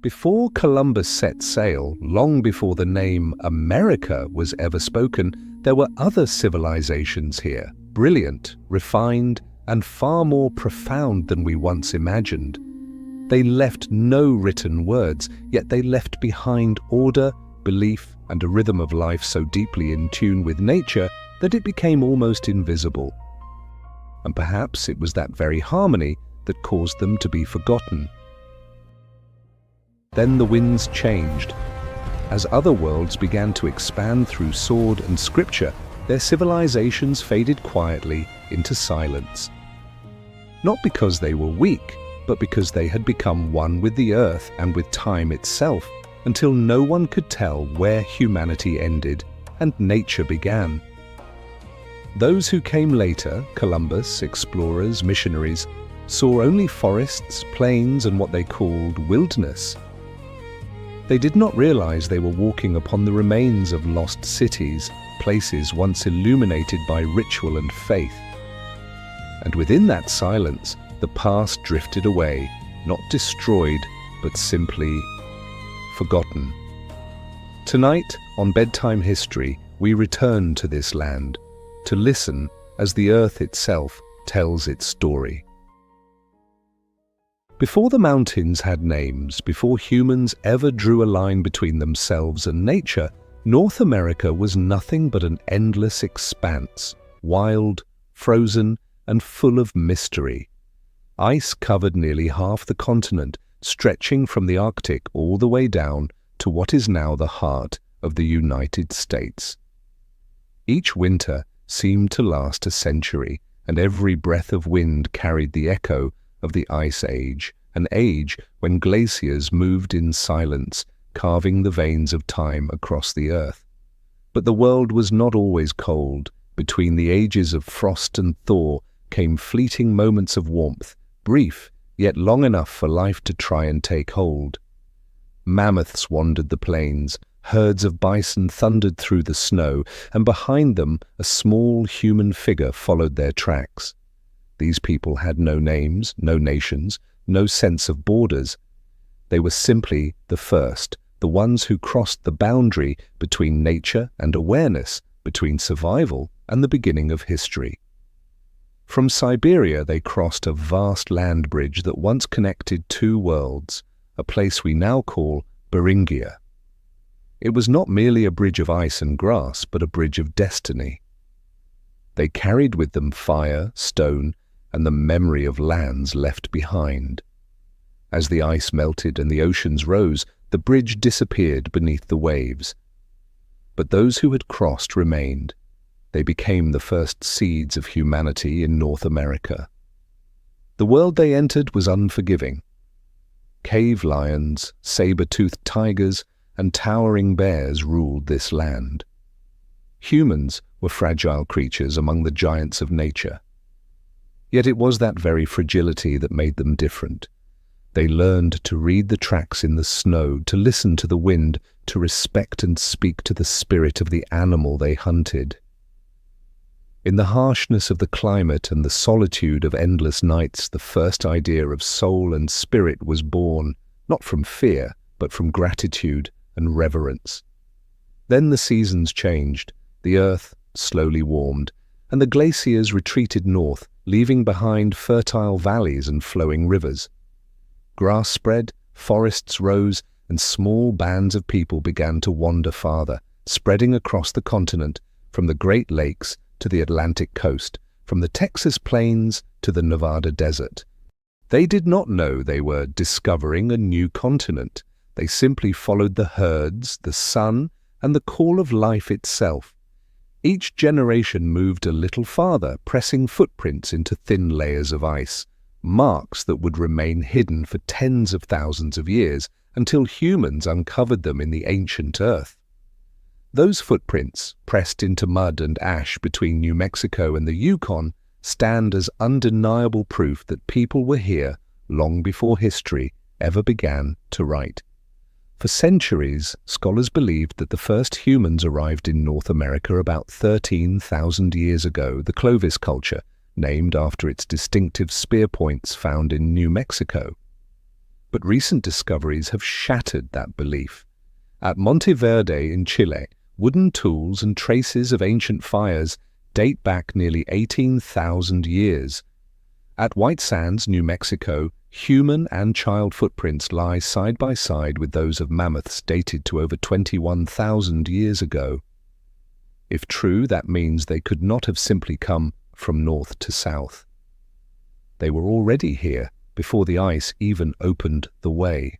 Before Columbus set sail, long before the name America was ever spoken, there were other civilizations here, brilliant, refined, and far more profound than we once imagined. They left no written words, yet they left behind order, belief, and a rhythm of life so deeply in tune with nature that it became almost invisible. And perhaps it was that very harmony that caused them to be forgotten. Then the winds changed. As other worlds began to expand through sword and scripture, their civilizations faded quietly into silence. Not because they were weak, but because they had become one with the earth and with time itself, until no one could tell where humanity ended and nature began. Those who came later, Columbus, explorers, missionaries, saw only forests, plains, and what they called wilderness. They did not realize they were walking upon the remains of lost cities, places once illuminated by ritual and faith. And within that silence, the past drifted away, not destroyed, but simply forgotten. Tonight, on Bedtime History, we return to this land, to listen as the earth itself tells its story. Before the mountains had names, before humans ever drew a line between themselves and nature, North America was nothing but an endless expanse, wild, frozen, and full of mystery. Ice covered nearly half the continent, stretching from the Arctic all the way down to what is now the heart of the United States. Each winter seemed to last a century, and every breath of wind carried the echo of the Ice Age, an age when glaciers moved in silence, carving the veins of time across the earth. But the world was not always cold. Between the ages of frost and thaw came fleeting moments of warmth, brief, yet long enough for life to try and take hold. Mammoths wandered the plains, herds of bison thundered through the snow, and behind them a small human figure followed their tracks. These people had no names, no nations, no sense of borders. They were simply the first, the ones who crossed the boundary between nature and awareness, between survival and the beginning of history. From Siberia they crossed a vast land bridge that once connected two worlds, a place we now call Beringia. It was not merely a bridge of ice and grass, but a bridge of destiny. They carried with them fire, stone, and the memory of lands left behind. As the ice melted and the oceans rose, the bridge disappeared beneath the waves. But those who had crossed remained. They became the first seeds of humanity in North America. The world they entered was unforgiving. Cave lions, saber-toothed tigers, and towering bears ruled this land. Humans were fragile creatures among the giants of nature. Yet it was that very fragility that made them different. They learned to read the tracks in the snow, to listen to the wind, to respect and speak to the spirit of the animal they hunted. In the harshness of the climate and the solitude of endless nights, the first idea of soul and spirit was born, not from fear, but from gratitude and reverence. Then the seasons changed, the earth slowly warmed, and the glaciers retreated north, leaving behind fertile valleys and flowing rivers. Grass spread, forests rose, and small bands of people began to wander farther, spreading across the continent, from the Great Lakes to the Atlantic coast, from the Texas plains to the Nevada desert. They did not know they were discovering a new continent. They simply followed the herds, the sun, and the call of life itself. Each generation moved a little farther, pressing footprints into thin layers of ice, marks that would remain hidden for tens of thousands of years until humans uncovered them in the ancient earth. Those footprints, pressed into mud and ash between New Mexico and the Yukon, stand as undeniable proof that people were here long before history ever began to write. For centuries, scholars believed that the first humans arrived in North America about 13,000 years ago, the Clovis culture, named after its distinctive spear points found in New Mexico. But recent discoveries have shattered that belief. At Monteverde in Chile, wooden tools and traces of ancient fires date back nearly 18,000 years. At White Sands, New Mexico, human and child footprints lie side by side with those of mammoths dated to over 21,000 years ago. If true, that means they could not have simply come from north to south. They were already here before the ice even opened the way.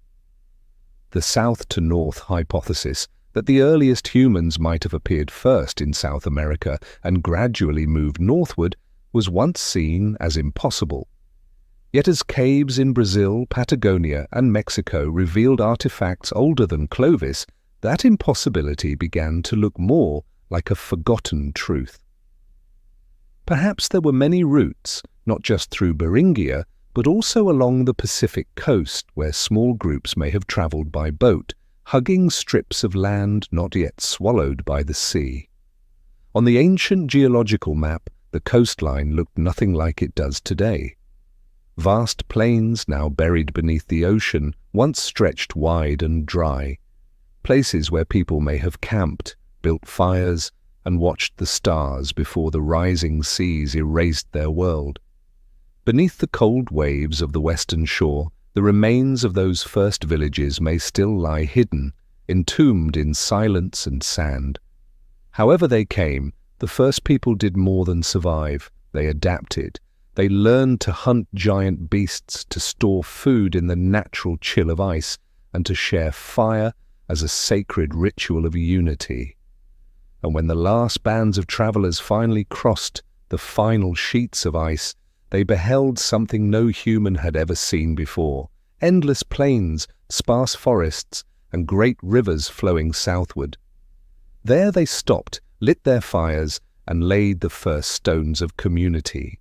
The south to north hypothesis that the earliest humans might have appeared first in South America and gradually moved northward was once seen as impossible. Yet as caves in Brazil, Patagonia, and Mexico revealed artifacts older than Clovis, that impossibility began to look more like a forgotten truth. Perhaps there were many routes, not just through Beringia, but also along the Pacific coast, where small groups may have traveled by boat, hugging strips of land not yet swallowed by the sea. On the ancient geological map, the coastline looked nothing like it does today. Vast plains, now buried beneath the ocean, once stretched wide and dry. Places where people may have camped, built fires, and watched the stars before the rising seas erased their world. Beneath the cold waves of the western shore, the remains of those first villages may still lie hidden, entombed in silence and sand. However they came, the first people did more than survive. They adapted. They learned to hunt giant beasts, to store food in the natural chill of ice, and to share fire as a sacred ritual of unity. And when the last bands of travelers finally crossed the final sheets of ice, they beheld something no human had ever seen before: endless plains, sparse forests, and great rivers flowing southward. There they stopped, lit their fires, and laid the first stones of community.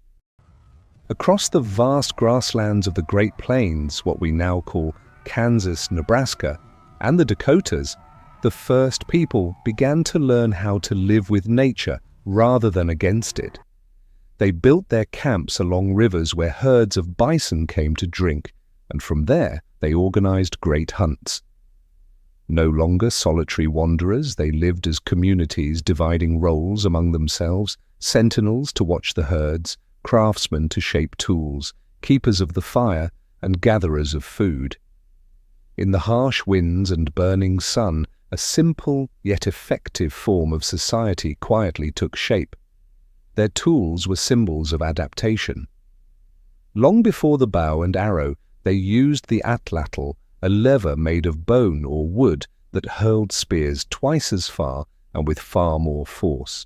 Across the vast grasslands of the Great Plains, what we now call Kansas, Nebraska, and the Dakotas, the first people began to learn how to live with nature rather than against it. They built their camps along rivers where herds of bison came to drink, and from there they organized great hunts. No longer solitary wanderers, they lived as communities, dividing roles among themselves: sentinels to watch the herds, craftsmen to shape tools, keepers of the fire, and gatherers of food. In the harsh winds and burning sun, a simple yet effective form of society quietly took shape. Their tools were symbols of adaptation. Long before the bow and arrow, they used the atlatl, a lever made of bone or wood that hurled spears twice as far and with far more force.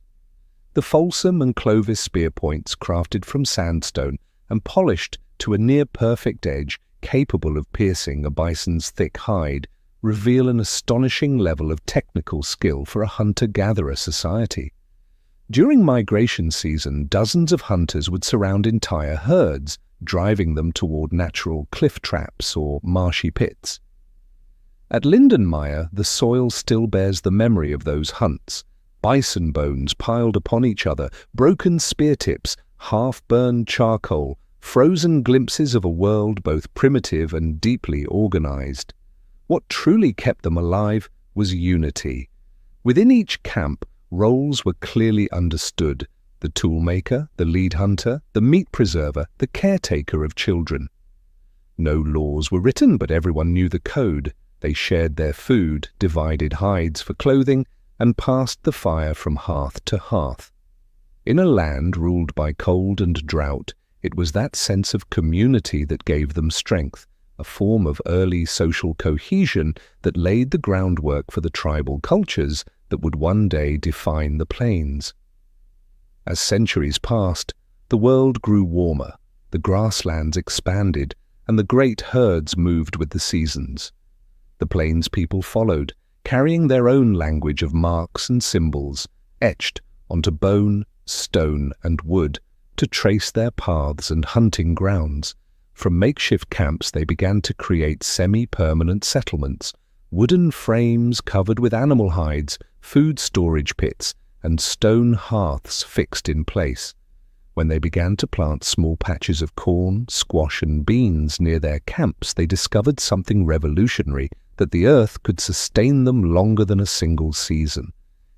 The Folsom and Clovis spear points, crafted from sandstone and polished to a near-perfect edge capable of piercing a bison's thick hide, reveal an astonishing level of technical skill for a hunter-gatherer society. During migration season, dozens of hunters would surround entire herds, driving them toward natural cliff traps or marshy pits. At Lindenmeyer, the soil still bears the memory of those hunts: bison bones piled upon each other, broken spear tips, half-burned charcoal, frozen glimpses of a world both primitive and deeply organized. What truly kept them alive was unity. Within each camp, roles were clearly understood: the toolmaker, the lead hunter, the meat preserver, the caretaker of children. No laws were written, but everyone knew the code. They shared their food, divided hides for clothing, and passed the fire from hearth to hearth. In a land ruled by cold and drought, it was that sense of community that gave them strength, a form of early social cohesion that laid the groundwork for the tribal cultures that would one day define the plains. As centuries passed, the world grew warmer, the grasslands expanded, and the great herds moved with the seasons. The plains people followed, carrying their own language of marks and symbols, etched onto bone, stone, and wood, to trace their paths and hunting grounds. From makeshift camps they began to create semi-permanent settlements, wooden frames covered with animal hides, food storage pits, and stone hearths fixed in place. When they began to plant small patches of corn, squash and beans near their camps, they discovered something revolutionary, that the earth could sustain them longer than a single season.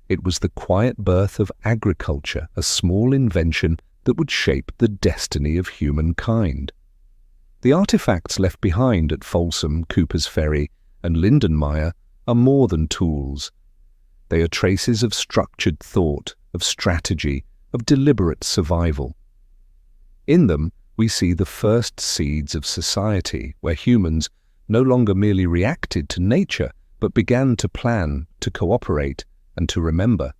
It was the quiet birth of agriculture, a small invention that would shape the destiny of humankind. The artifacts left behind at Folsom, Cooper's Ferry, and Lindenmeier are more than tools. They are traces of structured thought, of strategy, of deliberate survival. In them, we see the first seeds of society, where humans no longer merely reacted to nature, but began to plan, to cooperate, and to remember.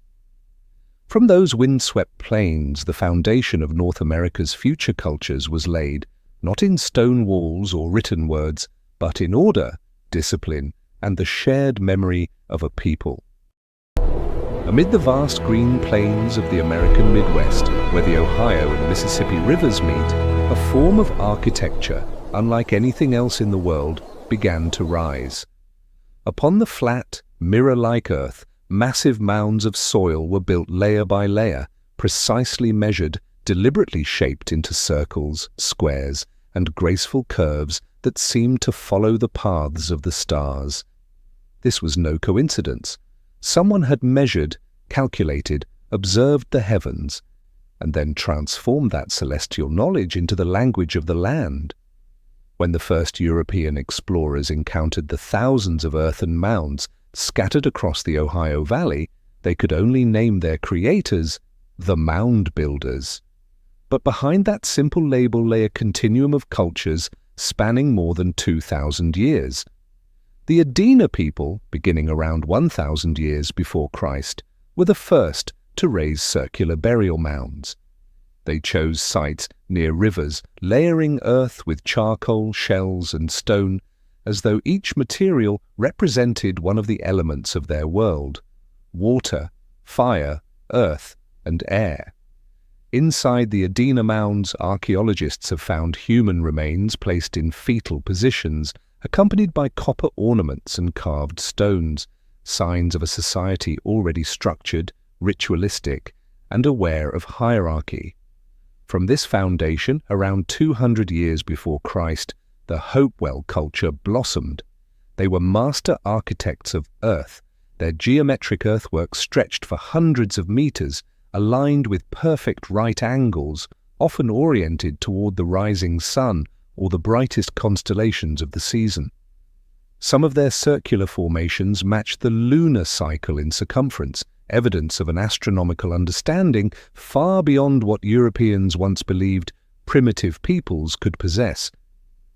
From those windswept plains, the foundation of North America's future cultures was laid, not in stone walls or written words, but in order, discipline, and the shared memory of a people. Amid the vast green plains of the American Midwest, where the Ohio and Mississippi rivers meet, a form of architecture, unlike anything else in the world, began to rise. Upon the flat, mirror-like earth, massive mounds of soil were built layer by layer, precisely measured, deliberately shaped into circles, squares, and graceful curves that seemed to follow the paths of the stars. This was no coincidence. Someone had measured, calculated, observed the heavens, and then transformed that celestial knowledge into the language of the land. When the first European explorers encountered the thousands of earthen mounds scattered across the Ohio Valley, they could only name their creators the mound builders. But behind that simple label lay a continuum of cultures spanning more than 2,000 years. The Adena people, beginning around 1,000 years before Christ, were the first to raise circular burial mounds. They chose sites near rivers, layering earth with charcoal, shells, and stone, as though each material represented one of the elements of their world: water, fire, earth, and air. Inside the Adena mounds, archaeologists have found human remains placed in fetal positions, accompanied by copper ornaments and carved stones, signs of a society already structured, ritualistic, and aware of hierarchy. From this foundation, around 200 years before Christ, the Hopewell culture blossomed. They were master architects of earth. Their geometric earthwork stretched for hundreds of meters, aligned with perfect right angles, often oriented toward the rising sun or the brightest constellations of the season. Some of their circular formations matched the lunar cycle in circumference, evidence of an astronomical understanding far beyond what Europeans once believed primitive peoples could possess.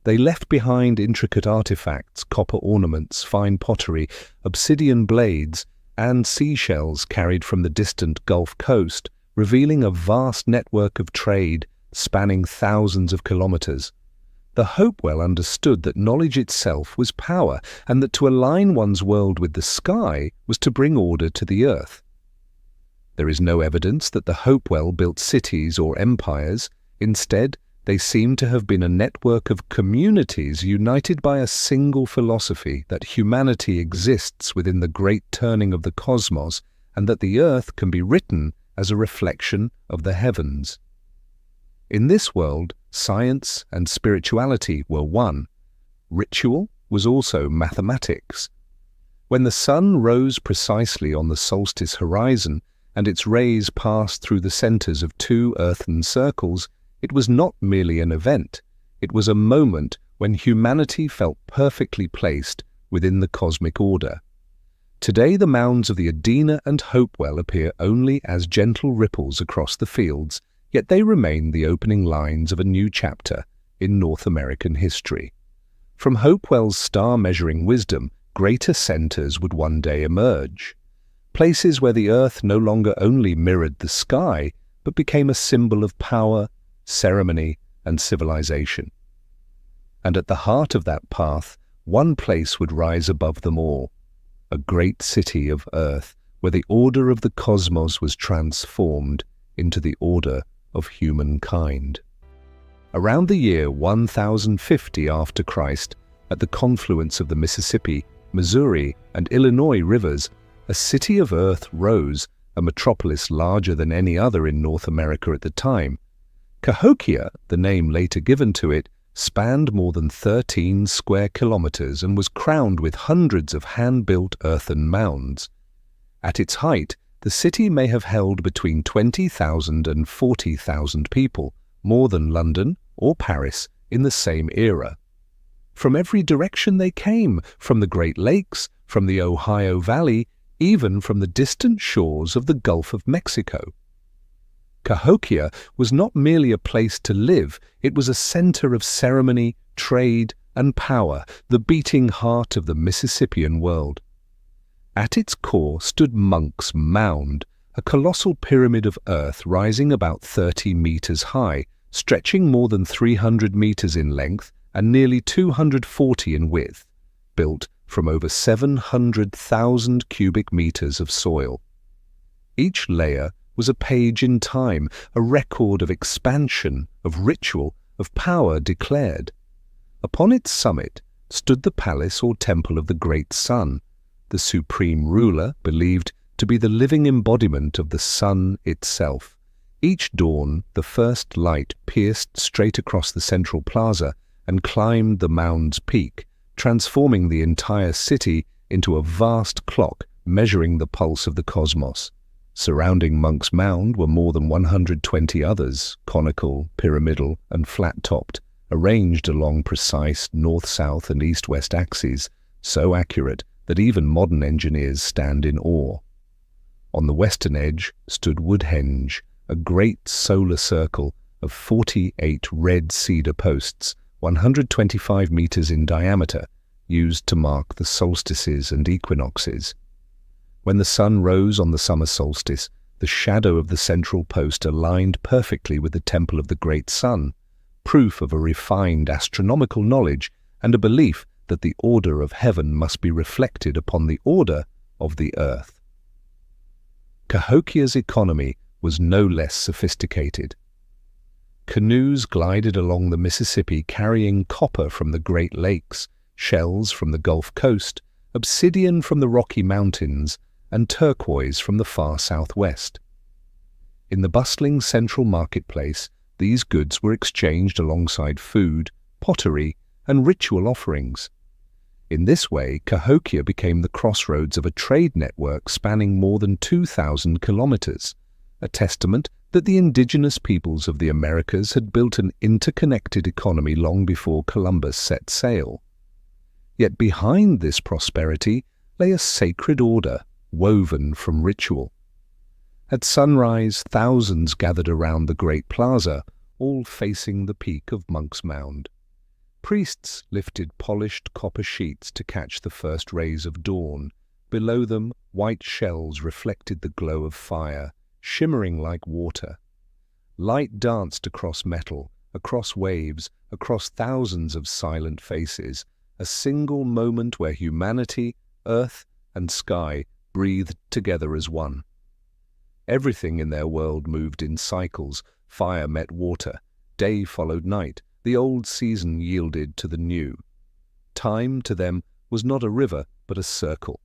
They left behind intricate artifacts, copper ornaments, fine pottery, obsidian blades, and seashells carried from the distant Gulf Coast, revealing a vast network of trade spanning thousands of kilometers. The Hopewell understood that knowledge itself was power, and that to align one's world with the sky was to bring order to the earth. There is no evidence that the Hopewell built cities or empires. Instead, they seem to have been a network of communities united by a single philosophy, that humanity exists within the great turning of the cosmos, and that the earth can be written as a reflection of the heavens. In this world, science and spirituality were one. Ritual was also mathematics. When the sun rose precisely on the solstice horizon and its rays passed through the centers of two earthen circles, it was not merely an event. It was a moment when humanity felt perfectly placed within the cosmic order. Today, the mounds of the Adena and Hopewell appear only as gentle ripples across the fields, yet they remain the opening lines of a new chapter in North American history. From Hopewell's star-measuring wisdom, greater centers would one day emerge. Places where the earth no longer only mirrored the sky, but became a symbol of power, ceremony, and civilization. And at the heart of that path, one place would rise above them all: a great city of earth, where the order of the cosmos was transformed into the order of humankind. Around the year 1050 after Christ, at the confluence of the Mississippi, Missouri, and Illinois rivers, a city of earth rose, a metropolis larger than any other in North America at the time. Cahokia, the name later given to it, spanned more than 13 square kilometers and was crowned with hundreds of hand-built earthen mounds. At its height, the city may have held between 20,000 and 40,000 people, more than London or Paris in the same era. From every direction they came, from the Great Lakes, from the Ohio Valley, even from the distant shores of the Gulf of Mexico. Cahokia was not merely a place to live, it was a center of ceremony, trade, and power, the beating heart of the Mississippian world. At its core stood Monk's Mound, a colossal pyramid of earth rising about 30 meters high, stretching more than 300 meters in length and nearly 240 in width, built from over 700,000 cubic meters of soil. Each layer was a page in time, a record of expansion, of ritual, of power declared. Upon its summit stood the palace or temple of the great sun, the supreme ruler believed to be the living embodiment of the sun itself. Each dawn, the first light pierced straight across the central plaza and climbed the mound's peak, transforming the entire city into a vast clock measuring the pulse of the cosmos. Surrounding Monk's Mound were more than 120 others, conical, pyramidal, and flat-topped, arranged along precise north-south and east-west axes, so accurate that even modern engineers stand in awe. On the western edge stood Woodhenge, a great solar circle of 48 red cedar posts, 125 meters in diameter, used to mark the solstices and equinoxes. When the sun rose on the summer solstice, the shadow of the central post aligned perfectly with the temple of the great sun, proof of a refined astronomical knowledge and a belief that the order of heaven must be reflected upon the order of the earth. Cahokia's economy was no less sophisticated. Canoes glided along the Mississippi carrying copper from the Great Lakes, shells from the Gulf Coast, obsidian from the Rocky Mountains, and turquoise from the far southwest. In the bustling central marketplace, these goods were exchanged alongside food, pottery, and ritual offerings. In this way, Cahokia became the crossroads of a trade network spanning more than 2,000 kilometers, a testament that the indigenous peoples of the Americas had built an interconnected economy long before Columbus set sail. Yet behind this prosperity lay a sacred order, woven from ritual. At sunrise, thousands gathered around the great plaza, all facing the peak of Monk's Mound. Priests lifted polished copper sheets to catch the first rays of dawn. Below them, white shells reflected the glow of fire, shimmering like water. Light danced across metal, across waves, across thousands of silent faces, a single moment where humanity, earth, and sky breathed together as one. Everything in their world moved in cycles. Fire met water, day followed night, the old season yielded to the new. Time to them was not a river, but a circle.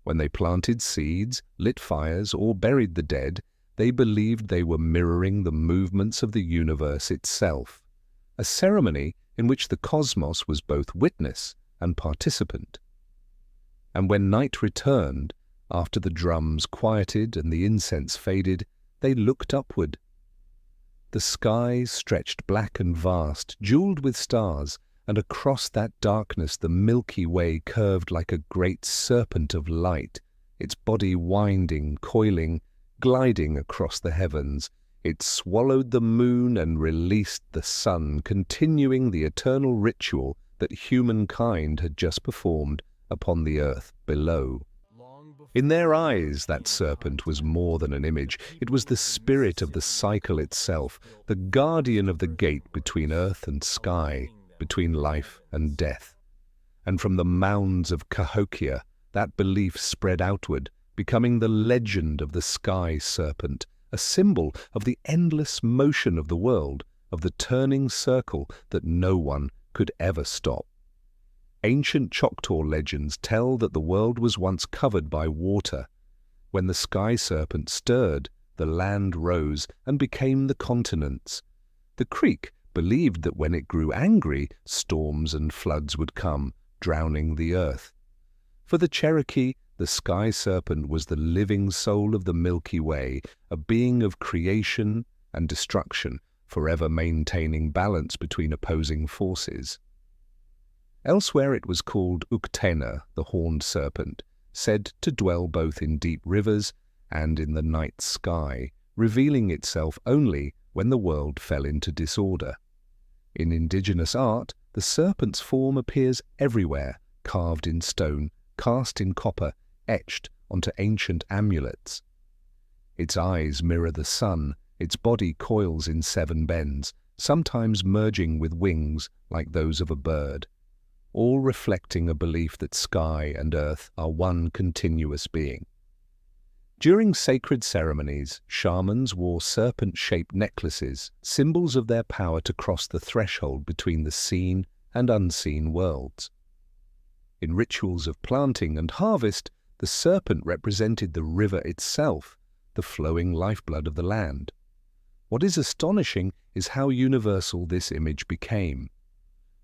When they planted seeds, lit fires, or buried the dead, they believed they were mirroring the movements of the universe itself, a ceremony in which the cosmos was both witness and participant. And when night returned, after the drums quieted and the incense faded, they looked upward. The sky stretched black and vast, jeweled with stars, and across that darkness the Milky Way curved like a great serpent of light, its body winding, coiling, gliding across the heavens. It swallowed the moon and released the sun, continuing the eternal ritual that humankind had just performed upon the earth below. In their eyes, that serpent was more than an image. It was the spirit of the cycle itself, the guardian of the gate between earth and sky, between life and death. And from the mounds of Cahokia, that belief spread outward, becoming the legend of the sky serpent, a symbol of the endless motion of the world, of the turning circle that no one could ever stop. Ancient Choctaw legends tell that the world was once covered by water. When the sky serpent stirred, the land rose and became the continents. The Creek believed that when it grew angry, storms and floods would come, drowning the earth. For the Cherokee, the sky serpent was the living soul of the Milky Way, a being of creation and destruction, forever maintaining balance between opposing forces. Elsewhere it was called Uktena, the horned serpent, said to dwell both in deep rivers and in the night sky, revealing itself only when the world fell into disorder. In indigenous art, the serpent's form appears everywhere, carved in stone, cast in copper, etched onto ancient amulets. Its eyes mirror the sun, its body coils in 7 bends, sometimes merging with wings like those of a bird, all reflecting a belief that sky and earth are one continuous being. During sacred ceremonies, shamans wore serpent-shaped necklaces, symbols of their power to cross the threshold between the seen and unseen worlds. In rituals of planting and harvest, the serpent represented the river itself, the flowing lifeblood of the land. What is astonishing is how universal this image became.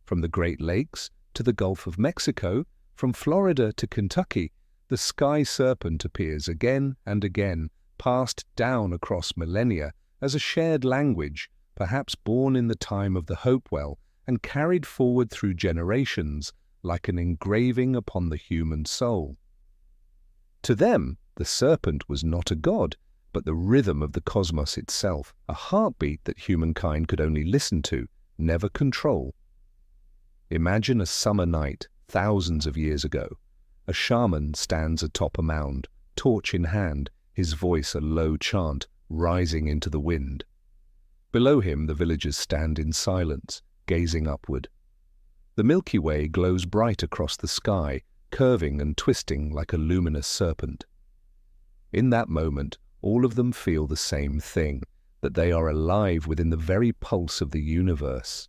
From the Great Lakes to the Gulf of Mexico, from Florida to Kentucky, the sky serpent appears again and again, passed down across millennia as a shared language, perhaps born in the time of the Hopewell and carried forward through generations like an engraving upon the human soul. To them, the serpent was not a god, but the rhythm of the cosmos itself, a heartbeat that humankind could only listen to, never control. Imagine a summer night thousands of years ago. A shaman stands atop a mound, torch in hand, his voice a low chant rising into the wind. Below him the villagers stand in silence, gazing upward. The Milky Way glows bright across the sky, curving and twisting like a luminous serpent. In that moment, all of them feel the same thing, that they are alive within the very pulse of the universe.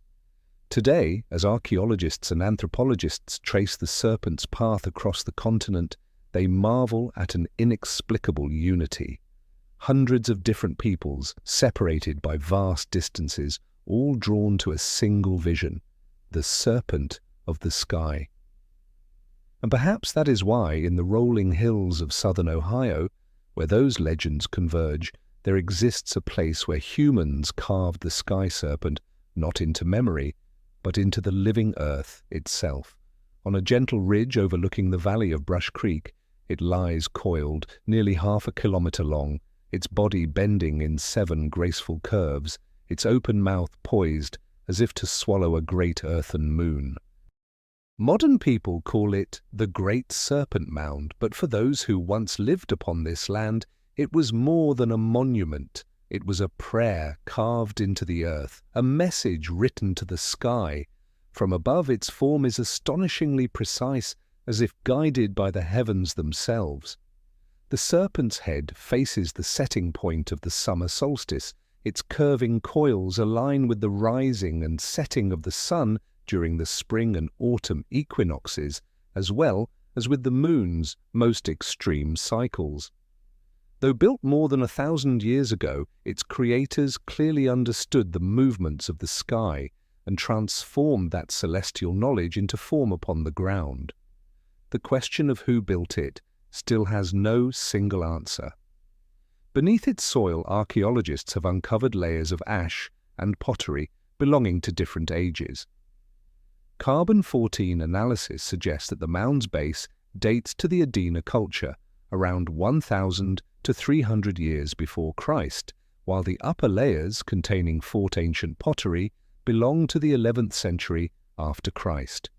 Today, as archaeologists and anthropologists trace the serpent's path across the continent, they marvel at an inexplicable unity. Hundreds of different peoples, separated by vast distances, all drawn to a single vision, the serpent of the sky. And perhaps that is why, in the rolling hills of southern Ohio, where those legends converge, there exists a place where humans carved the sky serpent not into memory, but into the living earth itself. On a gentle ridge overlooking the valley of Brush Creek, it lies coiled, nearly half a kilometer long, its body bending in 7 graceful curves, its open mouth poised as if to swallow a great earthen moon. Modern people call it the Great Serpent Mound, but for those who once lived upon this land, it was more than a monument. It was a prayer carved into the earth, a message written to the sky. From above, its form is astonishingly precise, as if guided by the heavens themselves. The serpent's head faces the setting point of the summer solstice. Its curving coils align with the rising and setting of the sun during the spring and autumn equinoxes, as well as with the moon's most extreme cycles. Though built more than 1,000 years ago, its creators clearly understood the movements of the sky and transformed that celestial knowledge into form upon the ground. The question of who built it still has no single answer. Beneath its soil, archaeologists have uncovered layers of ash and pottery belonging to different ages. Carbon-14 analysis suggests that the mound's base dates to the Adena culture, around 1,000 to 300 years before Christ, while the upper layers, containing Fort ancient pottery, belong to the 11th century after Christ.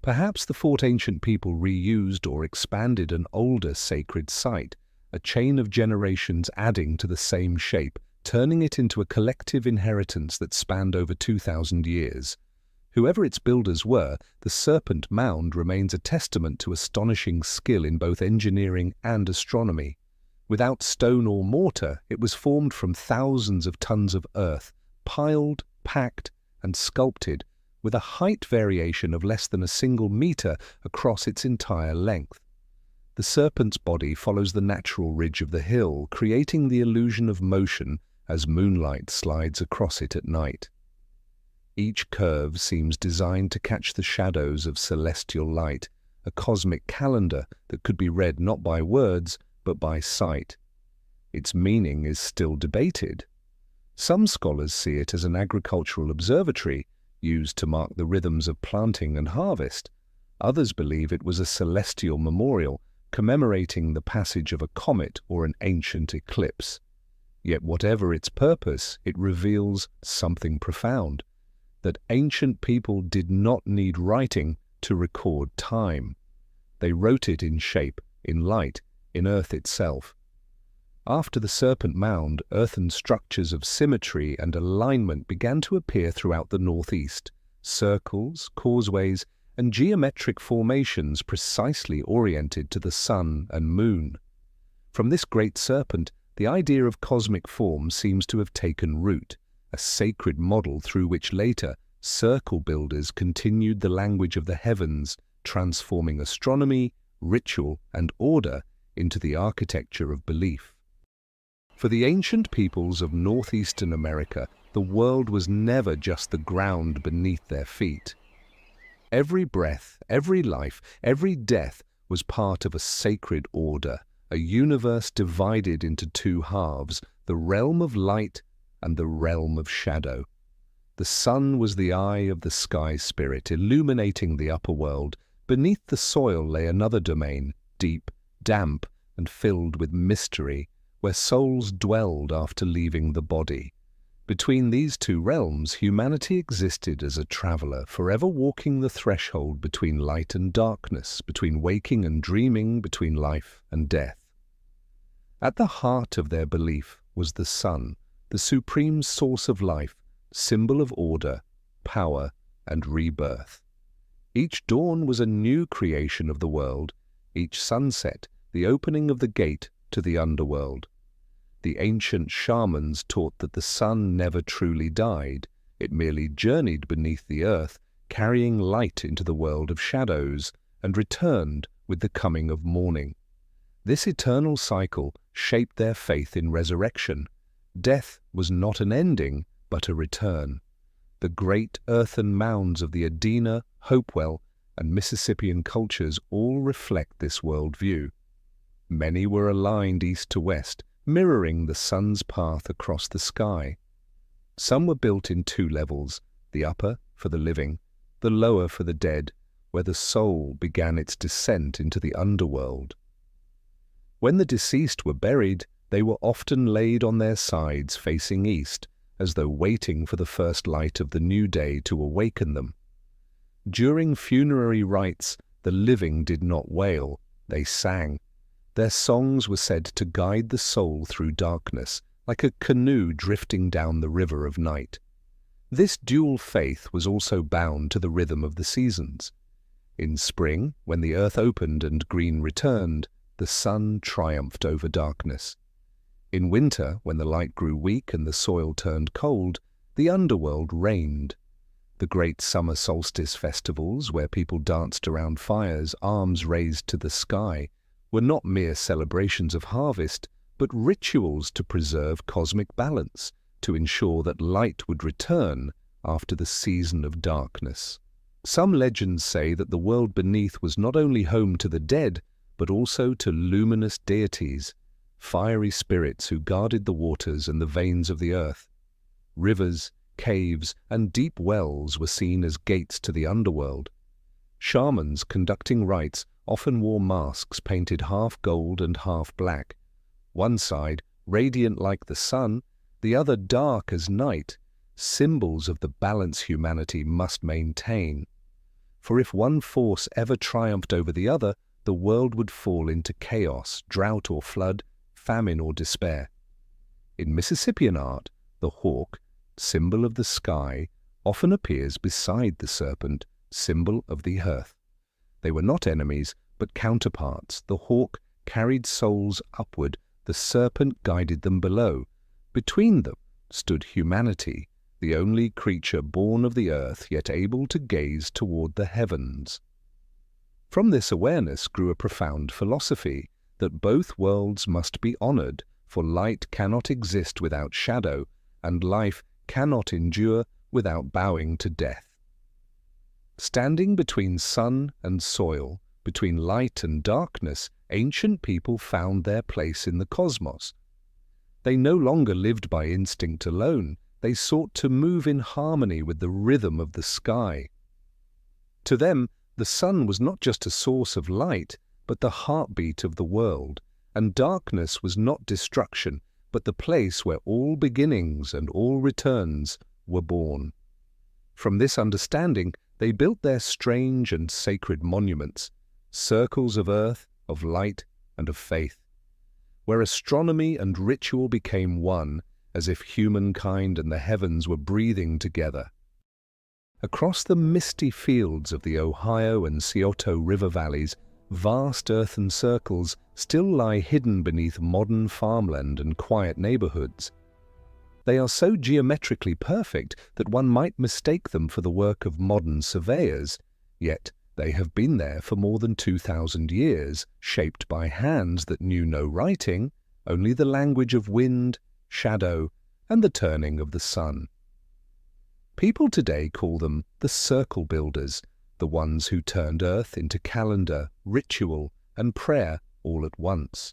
Perhaps the Fort ancient people reused or expanded an older sacred site, a chain of generations adding to the same shape, turning it into a collective inheritance that spanned over 2,000 years. Whoever its builders were, the Serpent Mound remains a testament to astonishing skill in both engineering and astronomy. Without stone or mortar, it was formed from thousands of tons of earth, piled, packed, and sculpted, with a height variation of less than a single meter across its entire length. The serpent's body follows the natural ridge of the hill, creating the illusion of motion as moonlight slides across it at night. Each curve seems designed to catch the shadows of celestial light, a cosmic calendar that could be read not by words, but by sight. Its meaning is still debated. Some scholars see it as an agricultural observatory used to mark the rhythms of planting and harvest. Others believe it was a celestial memorial commemorating the passage of a comet or an ancient eclipse. Yet whatever its purpose, it reveals something profound, that ancient people did not need writing to record time. They wrote it in shape, in light, in earth itself. After the serpent mound, earthen structures of symmetry and alignment began to appear throughout the northeast, circles, causeways, and geometric formations precisely oriented to the sun and moon. From this great serpent, the idea of cosmic form seems to have taken root, a sacred model through which later circle builders continued the language of the heavens, transforming astronomy, ritual, and order into the architecture of belief. For the ancient peoples of northeastern America, the world was never just the ground beneath their feet. Every breath, every life, every death was part of a sacred order, a universe divided into two halves, the realm of light and the realm of shadow. The sun was the eye of the sky spirit, illuminating the upper world. Beneath the soil lay another domain, deep, damp, and filled with mystery, where souls dwelled after leaving the body. Between these two realms, humanity existed as a traveler, forever walking the threshold between light and darkness, between waking and dreaming, between life and death. At the heart of their belief was the sun, the supreme source of life, symbol of order, power, and rebirth. Each dawn was a new creation of the world, each sunset the opening of the gate to the underworld. The ancient shamans taught that the sun never truly died, it merely journeyed beneath the earth, carrying light into the world of shadows, and returned with the coming of morning. This eternal cycle shaped their faith in resurrection. Death was not an ending, but a return. The great earthen mounds of the Adena, Hopewell, and Mississippian cultures all reflect this worldview. Many were aligned east to west, mirroring the sun's path across the sky. Some were built in two levels, the upper for the living, the lower for the dead, where the soul began its descent into the underworld. When the deceased were buried, they were often laid on their sides facing east, as though waiting for the first light of the new day to awaken them. During funerary rites, the living did not wail, they sang. Their songs were said to guide the soul through darkness, like a canoe drifting down the river of night. This dual faith was also bound to the rhythm of the seasons. In spring, when the earth opened and green returned, the sun triumphed over darkness. In winter, when the light grew weak and the soil turned cold, the underworld reigned. The great summer solstice festivals, where people danced around fires, arms raised to the sky, were not mere celebrations of harvest, but rituals to preserve cosmic balance, to ensure that light would return after the season of darkness. Some legends say that the world beneath was not only home to the dead, but also to luminous deities, fiery spirits who guarded the waters and the veins of the earth. Rivers, caves, and deep wells were seen as gates to the underworld. Shamans conducting rites often wore masks painted half gold and half black, one side radiant like the sun, the other dark as night, symbols of the balance humanity must maintain. For if one force ever triumphed over the other, the world would fall into chaos, drought or flood, famine or despair. In Mississippian art, the hawk, symbol of the sky, often appears beside the serpent, symbol of the earth. They were not enemies, but counterparts. The hawk carried souls upward, the serpent guided them below. Between them stood humanity, the only creature born of the earth yet able to gaze toward the heavens. From this awareness grew a profound philosophy that both worlds must be honored, for light cannot exist without shadow, and life cannot endure without bowing to death. Standing between sun and soil, between light and darkness, ancient people found their place in the cosmos. They no longer lived by instinct alone. They sought to move in harmony with the rhythm of the sky. To them, the sun was not just a source of light, but the heartbeat of the world, and darkness was not destruction, but the place where all beginnings and all returns were born. From this understanding, they built their strange and sacred monuments, circles of earth, of light, and of faith, where astronomy and ritual became one, as if humankind and the heavens were breathing together. Across the misty fields of the Ohio and Scioto river valleys, vast earthen circles still lie hidden beneath modern farmland and quiet neighborhoods. They are so geometrically perfect that one might mistake them for the work of modern surveyors, yet they have been there for more than 2,000 years, shaped by hands that knew no writing, only the language of wind, shadow, and the turning of the sun. People today call them the circle builders, the ones who turned earth into calendar, ritual, and prayer all at once.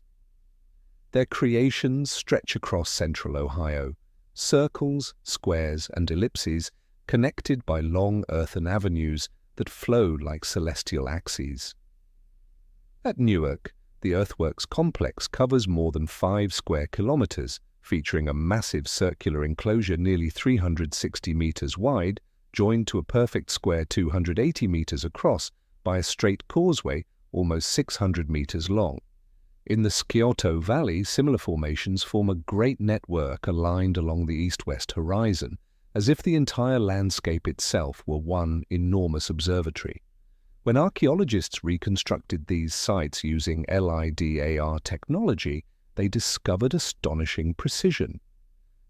Their creations stretch across central Ohio, circles, squares, and ellipses connected by long earthen avenues that flow like celestial axes. At Newark, the earthworks complex covers more than 5 square kilometers, featuring a massive circular enclosure nearly 360 meters wide, joined to a perfect square 280 meters across by a straight causeway almost 600 meters long. In the Scioto Valley, similar formations form a great network aligned along the east-west horizon, as if the entire landscape itself were one enormous observatory. When archaeologists reconstructed these sites using LIDAR technology, they discovered astonishing precision.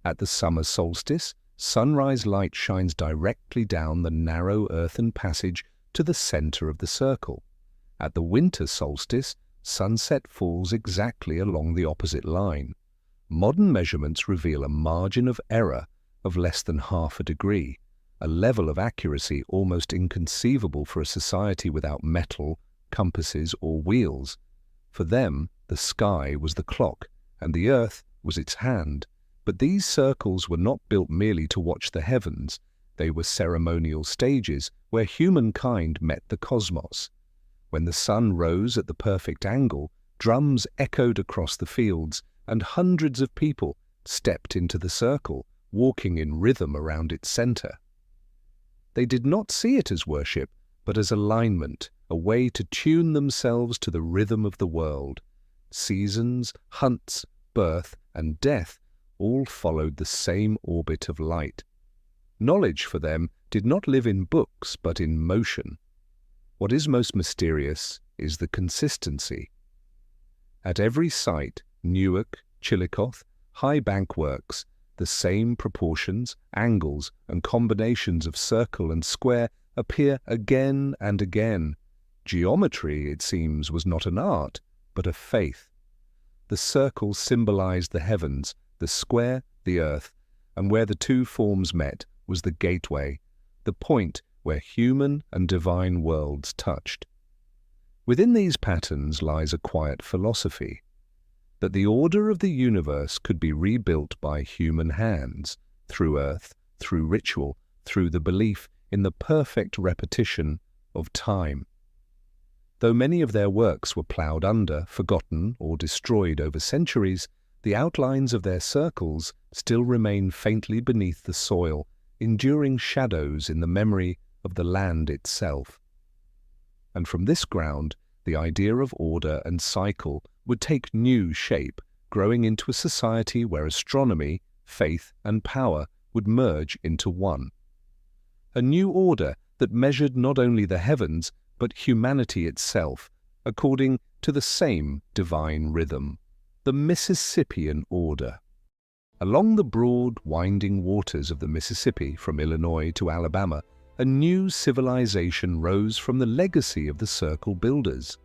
At the summer solstice, sunrise light shines directly down the narrow earthen passage to the center of the circle. At the winter solstice, sunset falls exactly along the opposite line. Modern measurements reveal a margin of error of less than half a degree, a level of accuracy almost inconceivable for a society without metal, compasses, or wheels. For them, the sky was the clock, and the earth was its hand. But these circles were not built merely to watch the heavens. They were ceremonial stages where humankind met the cosmos. When the sun rose at the perfect angle, drums echoed across the fields, and hundreds of people stepped into the circle, walking in rhythm around its center. They did not see it as worship, but as alignment, a way to tune themselves to the rhythm of the world. Seasons, hunts, birth, and death all followed the same orbit of light. Knowledge for them did not live in books, but in motion. What is most mysterious is the consistency. At every site, Newark, Chillicothe, High Bank Works, the same proportions, angles, and combinations of circle and square appear again and again. Geometry, it seems, was not an art, but a faith. The circle symbolized the heavens, the square, the earth, and where the two forms met was the gateway, the point where human and divine worlds touched. Within these patterns lies a quiet philosophy, that the order of the universe could be rebuilt by human hands, through earth, through ritual, through the belief in the perfect repetition of time. Though many of their works were ploughed under, forgotten, or destroyed over centuries, the outlines of their circles still remain faintly beneath the soil, enduring shadows in the memory of the land itself. And from this ground, the idea of order and cycle would take new shape, growing into a society where astronomy, faith, and power would merge into one. A new order that measured not only the heavens, but humanity itself, according to the same divine rhythm, the Mississippian order. Along the broad, winding waters of the Mississippi, from Illinois to Alabama, a new civilization rose from the legacy of the circle builders.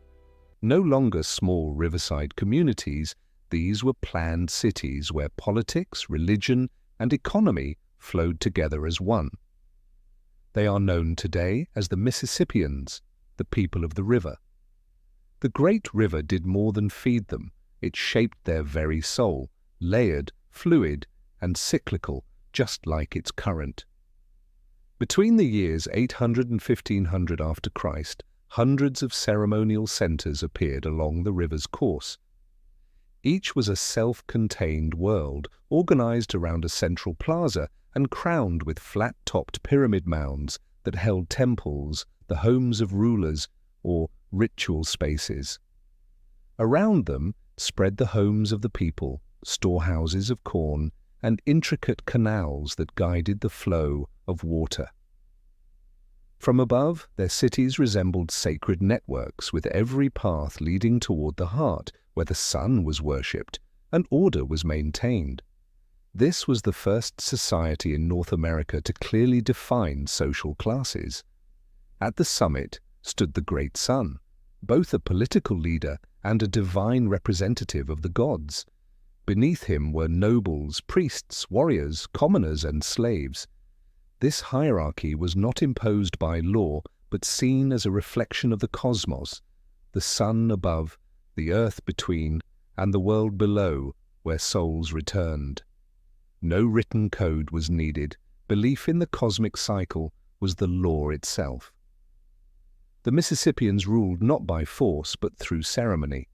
No longer small riverside communities, These were planned cities where politics, religion, and economy flowed together as one. They are known today as the Mississippians, the people of the river. The great river did more than feed them. It shaped their very soul, layered, fluid, and cyclical, just like its current. Between the years 800 and 1500 after Christ, hundreds of ceremonial centers appeared along the river's course. Each was a self-contained world, organized around a central plaza and crowned with flat-topped pyramid mounds that held temples, the homes of rulers, or ritual spaces. Around them spread the homes of the people, storehouses of corn, and intricate canals that guided the flow of water. From above, their cities resembled sacred networks, with every path leading toward the heart, where the sun was worshipped and order was maintained. This was the first society in North America to clearly define social classes. At the summit stood the great sun, both a political leader and a divine representative of the gods. Beneath him were nobles, priests, warriors, commoners, and slaves. This hierarchy was not imposed by law, but seen as a reflection of the cosmos, the sun above, the earth between, and the world below, where souls returned. No written code was needed. Belief in the cosmic cycle was the law itself. The Mississippians ruled not by force, but through ceremony.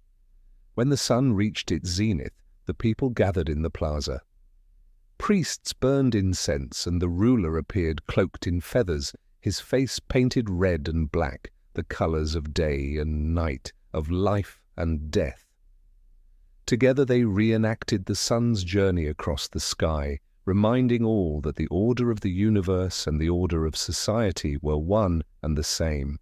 When the sun reached its zenith, the people gathered in the plaza. Priests burned incense, and the ruler appeared cloaked in feathers, his face painted red and black, the colors of day and night, of life and death. Together they reenacted the sun's journey across the sky, reminding all that the order of the universe and the order of society were one and the same.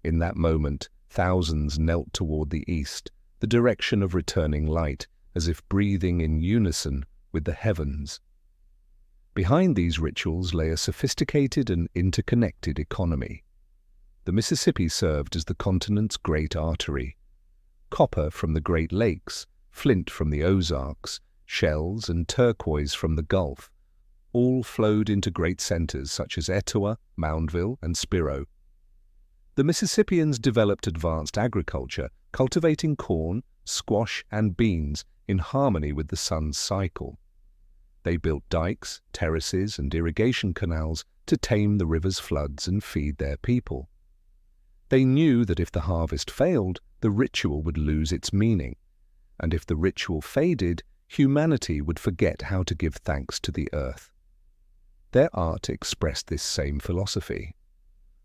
In that moment, thousands knelt toward the east, the direction of returning light, as if breathing in unison with the heavens. Behind these rituals lay a sophisticated and interconnected economy. The Mississippi served as the continent's great artery. Copper from the Great Lakes, flint from the Ozarks, shells and turquoise from the Gulf, all flowed into great centers such as Etowah, Moundville, and Spiro. The Mississippians developed advanced agriculture, cultivating corn, squash, and beans in harmony with the sun's cycle. They built dikes, terraces, and irrigation canals to tame the river's floods and feed their people. They knew that if the harvest failed, the ritual would lose its meaning, and if the ritual faded, humanity would forget how to give thanks to the earth. Their art expressed this same philosophy.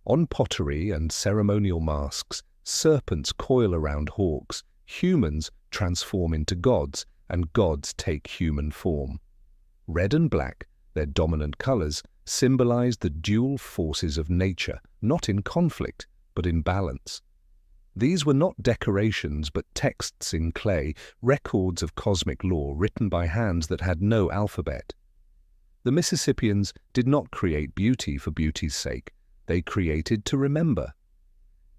On pottery and ceremonial masks, serpents coil around hawks, humans transform into gods, and gods take human form. Red and black, their dominant colors, symbolized the dual forces of nature, not in conflict, but in balance. These were not decorations, but texts in clay, records of cosmic law written by hands that had no alphabet. The Mississippians did not create beauty for beauty's sake. They created to remember.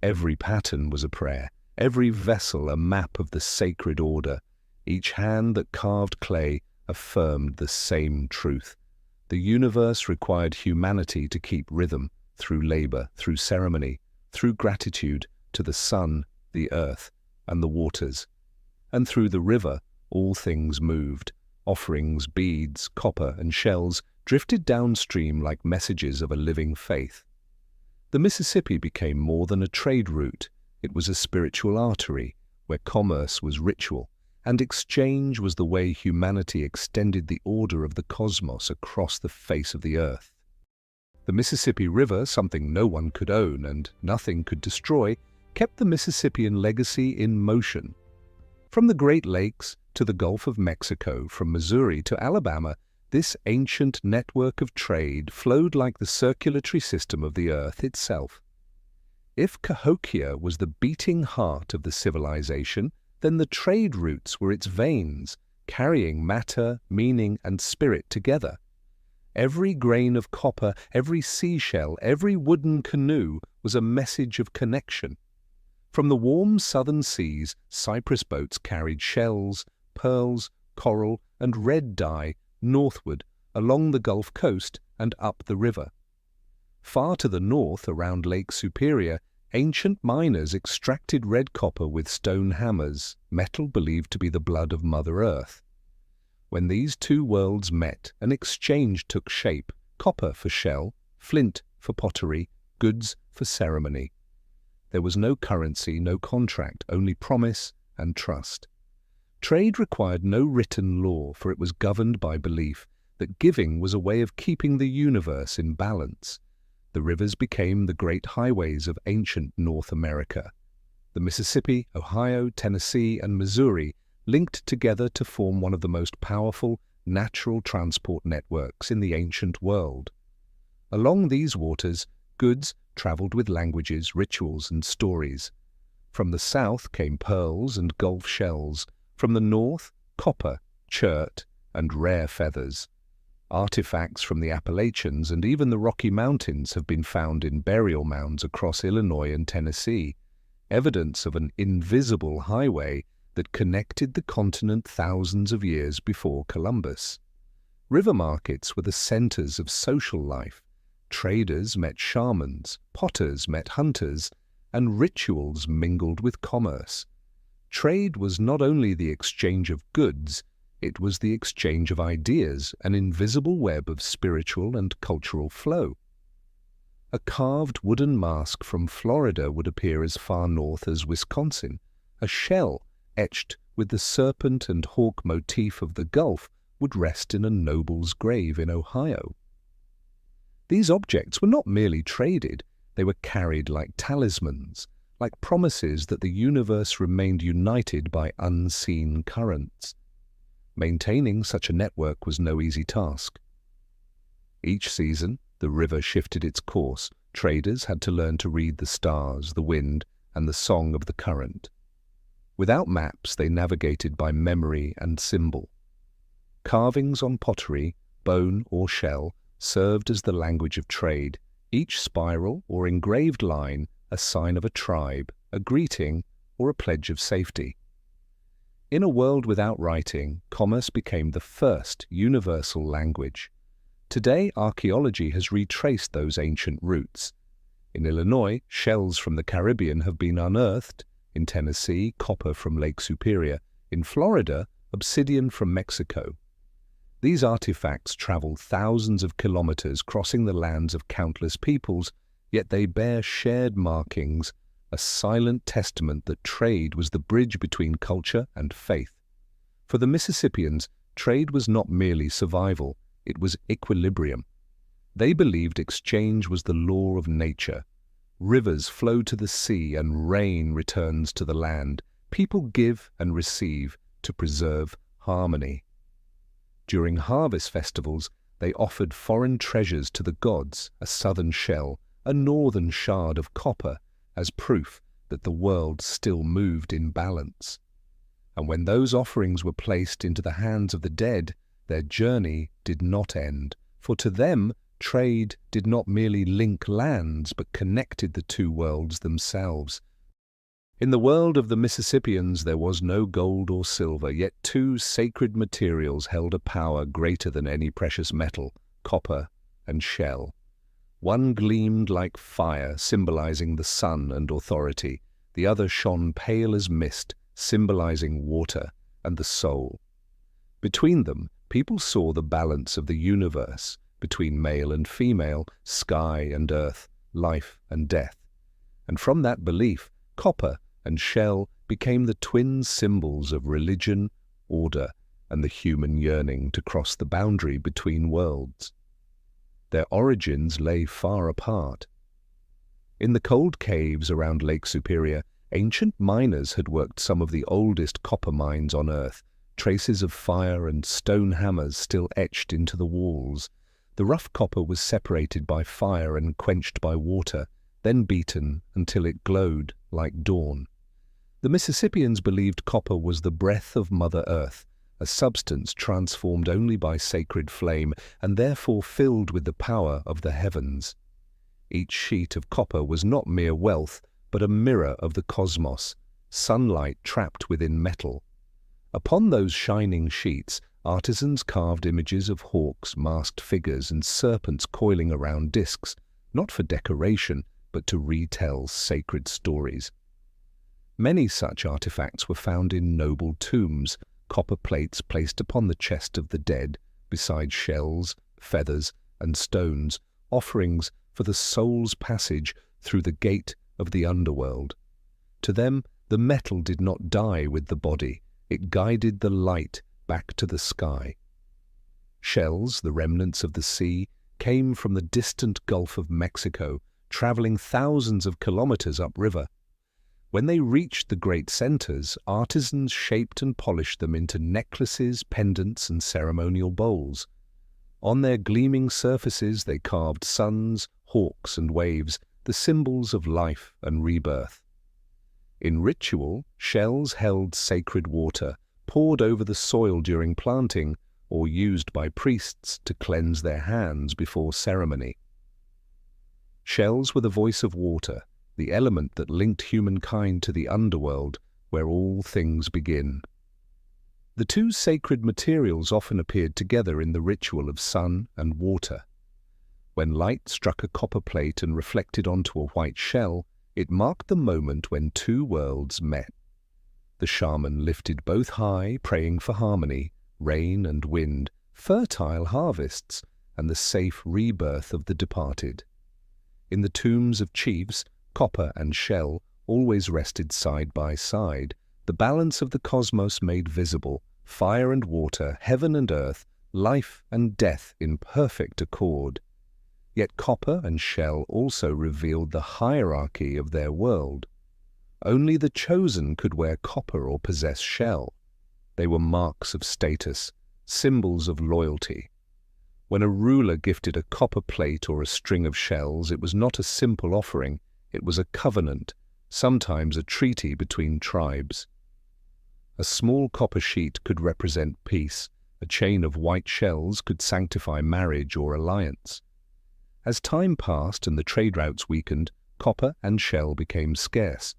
Every pattern was a prayer, every vessel a map of the sacred order. Each hand that carved clay affirmed the same truth. The universe required humanity to keep rhythm, through labor, through ceremony, through gratitude to the sun, the earth, and the waters. And through the river all things moved. Offerings, beads, copper, and shells drifted downstream like messages of a living faith. The Mississippi became more than a trade route. It was a spiritual artery, where commerce was ritual, and exchange was the way humanity extended the order of the cosmos across the face of the earth. The Mississippi River, something no one could own and nothing could destroy, kept the Mississippian legacy in motion. From the Great Lakes to the Gulf of Mexico, from Missouri to Alabama, this ancient network of trade flowed like the circulatory system of the earth itself. If Cahokia was the beating heart of the civilization, then the trade routes were its veins, carrying matter, meaning, and spirit together. Every grain of copper, every seashell, every wooden canoe was a message of connection. From the warm southern seas, Cyprus boats carried shells, pearls, coral, and red dye northward along the Gulf Coast and up the river. Far to the north, around Lake Superior, ancient miners extracted red copper with stone hammers, metal believed to be the blood of Mother Earth. When these two worlds met, an exchange took shape: copper for shell, flint for pottery, goods for ceremony. There was no currency, no contract, only promise and trust. Trade required no written law, for it was governed by belief that giving was a way of keeping the universe in balance. The rivers became the great highways of ancient North America. The Mississippi, Ohio, Tennessee, and Missouri linked together to form one of the most powerful natural transport networks in the ancient world. Along these waters, goods traveled with languages, rituals, and stories. From the south came pearls and Gulf shells. From the north, copper, chert, and rare feathers. Artifacts from the Appalachians and even the Rocky Mountains have been found in burial mounds across Illinois and Tennessee, evidence of an invisible highway that connected the continent thousands of years before Columbus. River markets were the centers of social life. Traders met shamans, potters met hunters, and rituals mingled with commerce. Trade was not only the exchange of goods, it was the exchange of ideas, an invisible web of spiritual and cultural flow. A carved wooden mask from Florida would appear as far north as Wisconsin. A shell etched with the serpent and hawk motif of the Gulf would rest in a noble's grave in Ohio. These objects were not merely traded, they were carried like talismans, like promises that the universe remained united by unseen currents. Maintaining such a network was no easy task. Each season, the river shifted its course. Traders had to learn to read the stars, the wind, and the song of the current. Without maps, they navigated by memory and symbol. Carvings on pottery, bone or shell, served as the language of trade, each spiral or engraved line a sign of a tribe, a greeting, or a pledge of safety. In a world without writing, commerce became the first universal language. Today, archaeology has retraced those ancient roots. In Illinois, shells from the Caribbean have been unearthed. In Tennessee, copper from Lake Superior. In Florida, obsidian from Mexico. These artifacts traveled thousands of kilometers, crossing the lands of countless peoples, yet they bear shared markings, a silent testament that trade was the bridge between culture and faith. For the Mississippians, trade was not merely survival, it was equilibrium. They believed exchange was the law of nature. Rivers flow to the sea and rain returns to the land. People give and receive to preserve harmony. During harvest festivals, they offered foreign treasures to the gods, a southern shell, a northern shard of copper, as proof that the world still moved in balance. And when those offerings were placed into the hands of the dead, their journey did not end, for to them trade did not merely link lands but connected the two worlds themselves. In the world of the Mississippians there was no gold or silver, yet two sacred materials held a power greater than any precious metal, copper and shell. One gleamed like fire, symbolizing the sun and authority. The other shone pale as mist, symbolizing water and the soul. Between them, people saw the balance of the universe, between male and female, sky and earth, life and death. And from that belief, copper and shell became the twin symbols of religion, order, and the human yearning to cross the boundary between worlds. Their origins lay far apart. In the cold caves around Lake Superior, ancient miners had worked some of the oldest copper mines on Earth, traces of fire and stone hammers still etched into the walls. The rough copper was separated by fire and quenched by water, then beaten until it glowed like dawn. The Mississippians believed copper was the breath of Mother Earth, a substance transformed only by sacred flame and therefore filled with the power of the heavens. Each sheet of copper was not mere wealth, but a mirror of the cosmos, sunlight trapped within metal. Upon those shining sheets, artisans carved images of hawks, masked figures, and serpents coiling around discs, not for decoration, but to retell sacred stories. Many such artifacts were found in noble tombs, copper plates placed upon the chest of the dead, beside shells, feathers, and stones, offerings for the soul's passage through the gate of the underworld. To them, the metal did not die with the body, it guided the light back to the sky. Shells, the remnants of the sea, came from the distant Gulf of Mexico, traveling thousands of kilometers upriver. When they reached the great centers, artisans shaped and polished them into necklaces, pendants, and ceremonial bowls. On their gleaming surfaces they carved suns, hawks, and waves, the symbols of life and rebirth. In ritual, shells held sacred water, poured over the soil during planting, or used by priests to cleanse their hands before ceremony. Shells were the voice of water, the element that linked humankind to the underworld, where all things begin. The two sacred materials often appeared together in the ritual of sun and water. When light struck a copper plate and reflected onto a white shell, it marked the moment when two worlds met. The shaman lifted both high, praying for harmony, rain and wind, fertile harvests, and the safe rebirth of the departed. In the tombs of chiefs, copper and shell always rested side by side, the balance of the cosmos made visible, fire and water, heaven and earth, life and death in perfect accord. Yet copper and shell also revealed the hierarchy of their world. Only the chosen could wear copper or possess shell. They were marks of status, symbols of loyalty. When a ruler gifted a copper plate or a string of shells, it was not a simple offering, it was a covenant, sometimes a treaty between tribes. A small copper sheet could represent peace, a chain of white shells could sanctify marriage or alliance. As time passed and the trade routes weakened, copper and shell became scarce.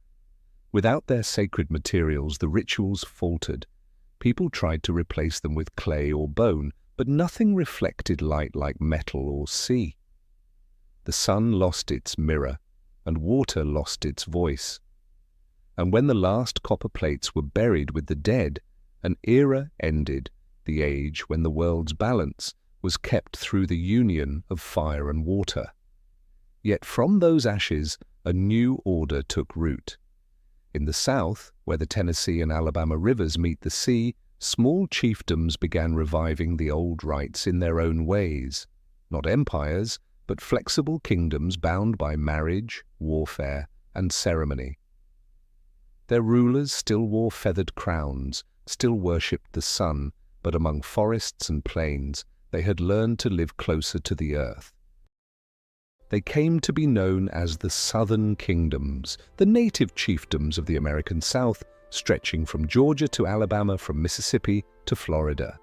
Without their sacred materials, the rituals faltered. People tried to replace them with clay or bone, but nothing reflected light like metal or sea. The sun lost its mirror, and water lost its voice. And when the last copper plates were buried with the dead, an era ended, the age when the world's balance was kept through the union of fire and water. Yet from those ashes, a new order took root. In the south, where the Tennessee and Alabama rivers meet the sea, small chiefdoms began reviving the old rites in their own ways. Not empires, but flexible kingdoms bound by marriage, warfare, and ceremony. Their rulers still wore feathered crowns, still worshipped the sun, but among forests and plains, they had learned to live closer to the earth. They came to be known as the Southern Kingdoms, the native chiefdoms of the American South, stretching from Georgia to Alabama, from Mississippi to Florida.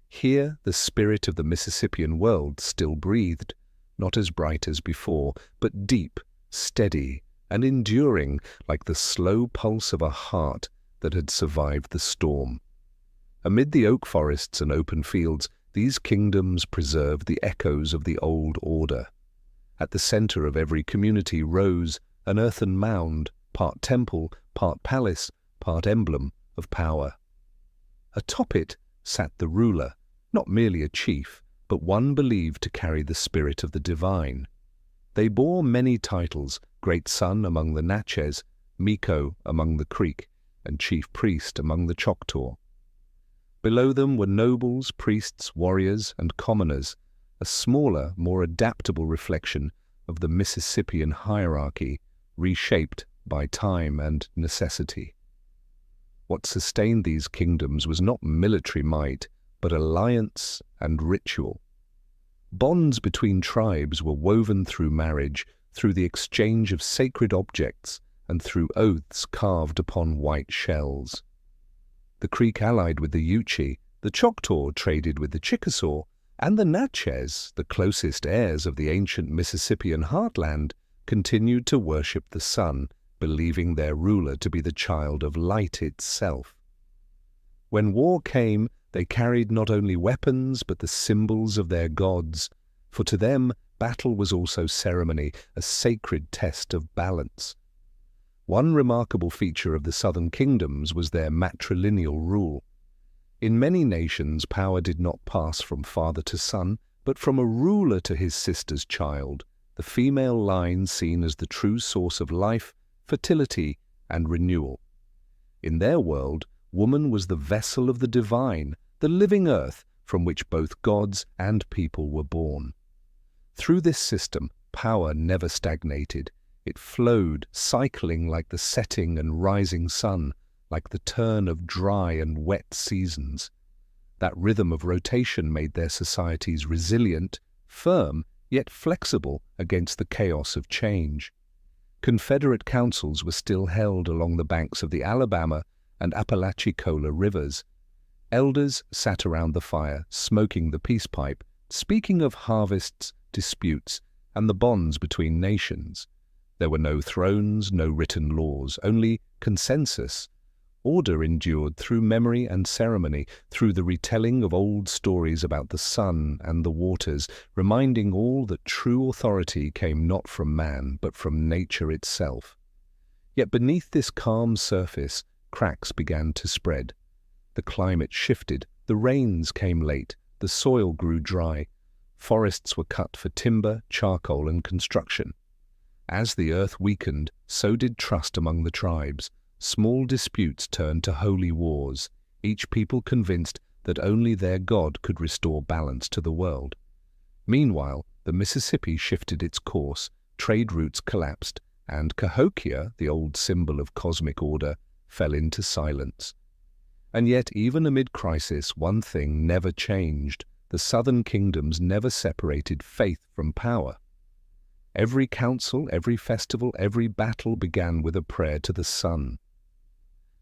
Here, the spirit of the Mississippian world still breathed, not as bright as before, but deep, steady, and enduring like the slow pulse of a heart that had survived the storm. Amid the oak forests and open fields, these kingdoms preserved the echoes of the old order. At the center of every community rose an earthen mound, part temple, part palace, part emblem of power. Atop it sat the ruler, not merely a chief, but one believed to carry the spirit of the divine. They bore many titles, great son among the Natchez, Miko among the Creek, and chief priest among the Choctaw. Below them were nobles, priests, warriors, and commoners, a smaller, more adaptable reflection of the Mississippian hierarchy, reshaped by time and necessity. What sustained these kingdoms was not military might, but alliance and ritual. Bonds between tribes were woven through marriage, through the exchange of sacred objects, and through oaths carved upon white shells. The Creek allied with the Yuchi, the Choctaw traded with the Chickasaw, and the Natchez, the closest heirs of the ancient Mississippian heartland, continued to worship the sun, believing their ruler to be the child of light itself. When war came, they carried not only weapons but the symbols of their gods, for to them battle was also ceremony, a sacred test of balance. One remarkable feature of the southern kingdoms was their matrilineal rule. In many nations, power did not pass from father to son, but from a ruler to his sister's child, the female line seen as the true source of life, fertility, and renewal. In their world, woman was the vessel of the divine, the living earth from which both gods and people were born. Through this system, power never stagnated. It flowed, cycling like the setting and rising sun, like the turn of dry and wet seasons. That rhythm of rotation made their societies resilient, firm, yet flexible against the chaos of change. Confederate councils were still held along the banks of the Alabama and Apalachicola rivers. Elders sat around the fire, smoking the peace pipe, speaking of harvests, disputes, and the bonds between nations. There were no thrones, no written laws, only consensus. Order endured through memory and ceremony, through the retelling of old stories about the sun and the waters, reminding all that true authority came not from man, but from nature itself. Yet beneath this calm surface, cracks began to spread. The climate shifted, the rains came late, the soil grew dry. Forests were cut for timber, charcoal, and construction. As the earth weakened, so did trust among the tribes. Small disputes turned to holy wars, each people convinced that only their God could restore balance to the world. Meanwhile, the Mississippi shifted its course, trade routes collapsed, and Cahokia, the old symbol of cosmic order, fell into silence. And yet, even amid crisis, one thing never changed. The southern kingdoms never separated faith from power. Every council, every festival, every battle began with a prayer to the sun.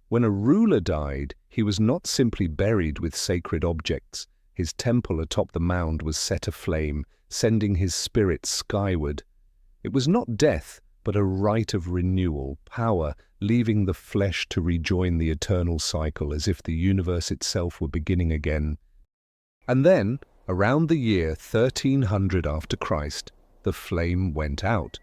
When a ruler died, he was not simply buried with sacred objects. His temple atop the mound was set aflame, sending his spirit skyward. It was not death, but a rite of renewal, power, leaving the flesh to rejoin the eternal cycle as if the universe itself were beginning again. And then, around the year 1300 after Christ, the flame went out.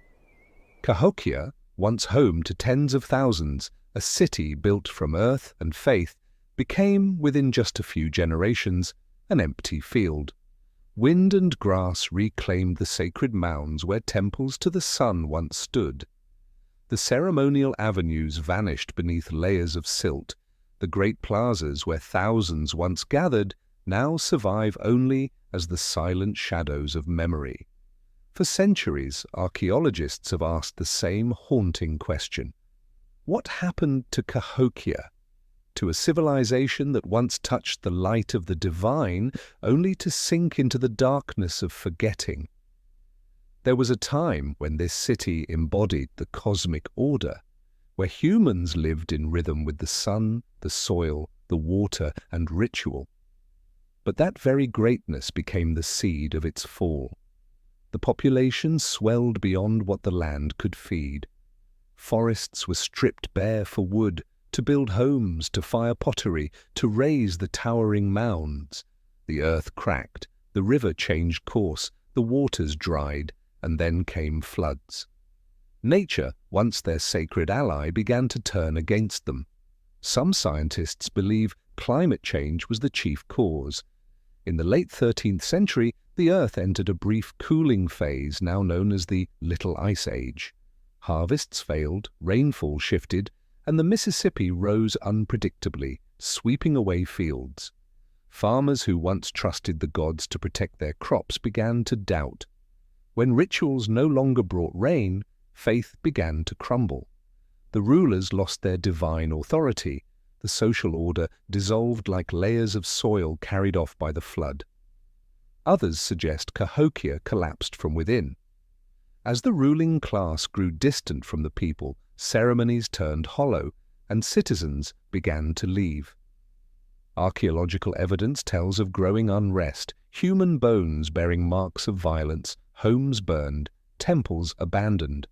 Cahokia, once home to tens of thousands, a city built from earth and faith, became, within just a few generations, an empty field. Wind and grass reclaimed the sacred mounds where temples to the sun once stood. The ceremonial avenues vanished beneath layers of silt. The great plazas where thousands once gathered now survive only as the silent shadows of memory. For centuries, archaeologists have asked the same haunting question. What happened to Cahokia, to a civilization that once touched the light of the divine, only to sink into the darkness of forgetting? There was a time when this city embodied the cosmic order, where humans lived in rhythm with the sun, the soil, the water, and ritual. But that very greatness became the seed of its fall. The population swelled beyond what the land could feed. Forests were stripped bare for wood, to build homes, to fire pottery, to raise the towering mounds. The earth cracked, the river changed course, the waters dried, and then came floods. Nature, once their sacred ally, began to turn against them. Some scientists believe climate change was the chief cause. In the late 13th century, the Earth entered a brief cooling phase now known as the Little Ice Age. Harvests failed, rainfall shifted, and the Mississippi rose unpredictably, sweeping away fields. Farmers who once trusted the gods to protect their crops began to doubt. When rituals no longer brought rain, faith began to crumble. The rulers lost their divine authority. The social order dissolved like layers of soil carried off by the flood. Others suggest Cahokia collapsed from within. As the ruling class grew distant from the people, ceremonies turned hollow, and citizens began to leave. Archaeological evidence tells of growing unrest, human bones bearing marks of violence, homes burned, temples abandoned.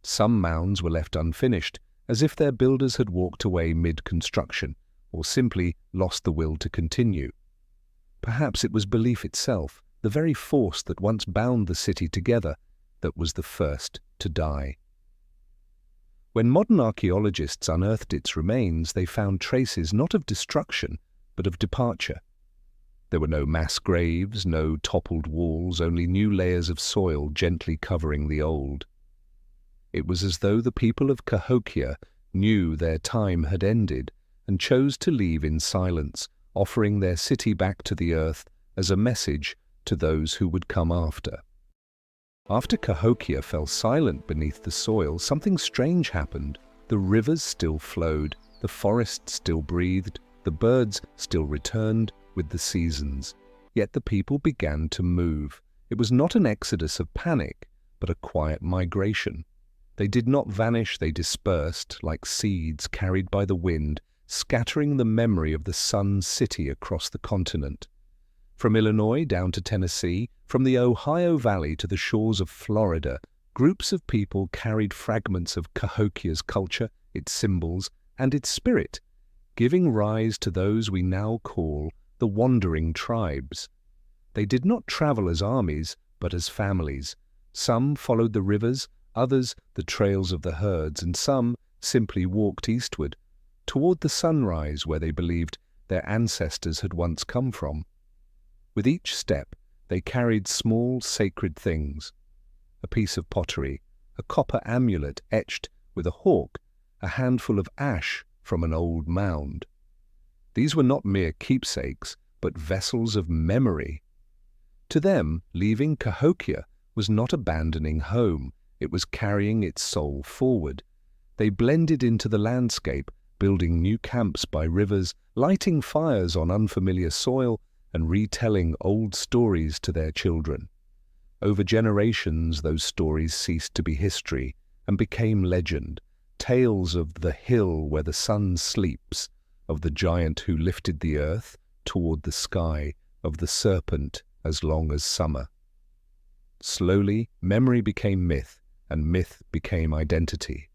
Some mounds were left unfinished, as if their builders had walked away mid-construction, or simply lost the will to continue. Perhaps it was belief itself, the very force that once bound the city together, that was the first to die. When modern archaeologists unearthed its remains, they found traces not of destruction, but of departure. There were no mass graves, no toppled walls, only new layers of soil gently covering the old. It was as though the people of Cahokia knew their time had ended and chose to leave in silence, offering their city back to the earth as a message to those who would come after. After Cahokia fell silent beneath the soil, something strange happened. The rivers still flowed, the forest still breathed, the birds still returned with the seasons. Yet the people began to move. It was not an exodus of panic, but a quiet migration. They did not vanish, they dispersed like seeds carried by the wind, scattering the memory of the Sun City across the continent. From Illinois down to Tennessee, from the Ohio Valley to the shores of Florida, groups of people carried fragments of Cahokia's culture, its symbols, and its spirit, giving rise to those we now call the wandering tribes. They did not travel as armies, but as families. Some followed the rivers, others the trails of the herds, and some simply walked eastward, toward the sunrise where they believed their ancestors had once come from. With each step, they carried small sacred things: a piece of pottery, a copper amulet etched with a hawk, a handful of ash from an old mound. These were not mere keepsakes, but vessels of memory. To them, leaving Cahokia was not abandoning home, it was carrying its soul forward. They blended into the landscape, building new camps by rivers, lighting fires on unfamiliar soil, and retelling old stories to their children. Over generations, those stories ceased to be history and became legend, tales of the hill where the sun sleeps, of the giant who lifted the earth toward the sky, of the serpent as long as summer. Slowly, memory became myth, and myth became identity.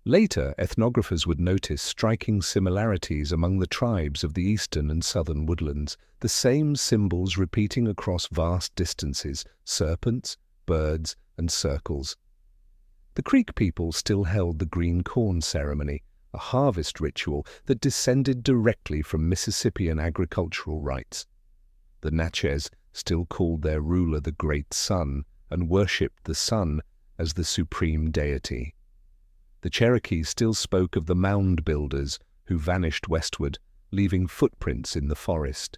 Later, ethnographers would notice striking similarities among the tribes of the eastern and southern woodlands, the same symbols repeating across vast distances: serpents, birds, and circles. The Creek people still held the green corn ceremony, a harvest ritual that descended directly from Mississippian agricultural rites. The Natchez still called their ruler the Great Sun and worshipped the sun as the supreme deity. The Cherokee still spoke of the mound builders who vanished westward, leaving footprints in the forest.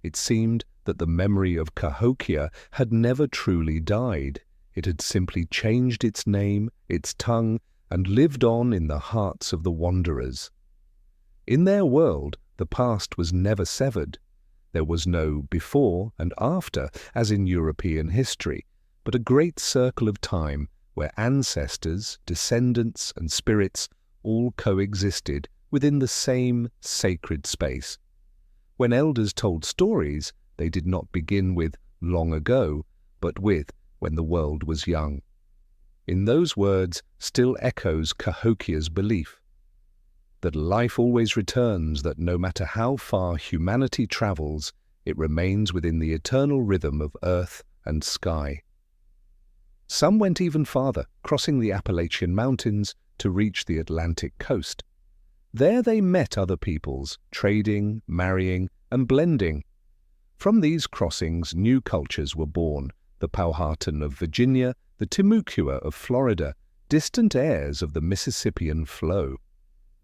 It seemed that the memory of Cahokia had never truly died. It had simply changed its name, its tongue, and lived on in the hearts of the wanderers. In their world, the past was never severed. There was no before and after, as in European history, but a great circle of time where ancestors, descendants, and spirits all coexisted within the same sacred space. When elders told stories, they did not begin with long ago, but with when the world was young. In those words still echoes Cahokia's belief that life always returns, that no matter how far humanity travels, it remains within the eternal rhythm of earth and sky. Some went even farther, crossing the Appalachian Mountains to reach the Atlantic coast. There they met other peoples, trading, marrying, and blending. From these crossings, new cultures were born: the Powhatan of Virginia, the Timucua of Florida, distant heirs of the Mississippian flow.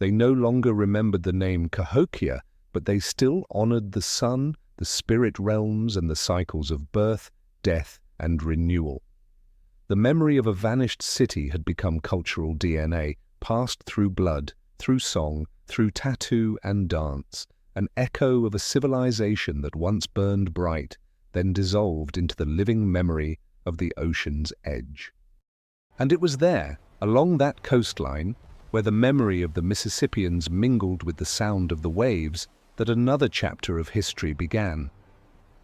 They no longer remembered the name Cahokia, but they still honored the sun, the spirit realms, and the cycles of birth, death, and renewal. The memory of a vanished city had become cultural DNA, passed through blood, through song, through tattoo and dance, an echo of a civilization that once burned bright, then dissolved into the living memory of the ocean's edge. And it was there, along that coastline, where the memory of the Mississippians mingled with the sound of the waves, that another chapter of history began.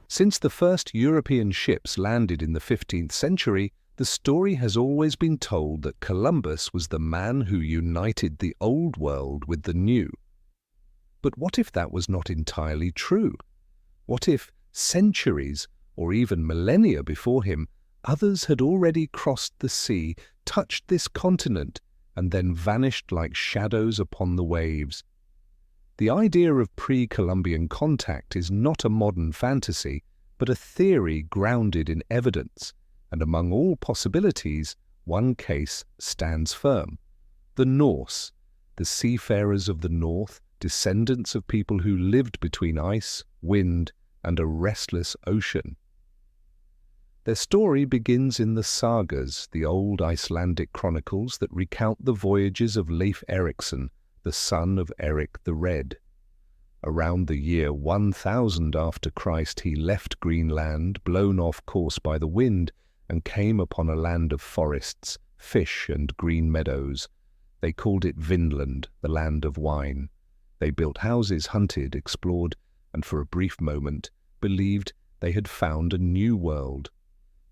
Since the first European ships landed in the 15th century, The story has always been told that Columbus was the man who united the old world with the new. But what if that was not entirely true? What if centuries or even millennia before him, others had already crossed the sea, touched this continent, and then vanished like shadows upon the waves? The idea of pre-Columbian contact is not a modern fantasy, but a theory grounded in evidence, and among all possibilities, one case stands firm. The Norse, the seafarers of the north, descendants of people who lived between ice, wind, and a restless ocean. Their story begins in the sagas, the old Icelandic chronicles that recount the voyages of Leif Erikson, the son of Eric the Red. Around the year 1000 after Christ, he left Greenland, blown off course by the wind, and came upon a land of forests, fish, and green meadows. They called it Vinland, the land of wine. They built houses, hunted, explored, and for a brief moment believed they had found a new world.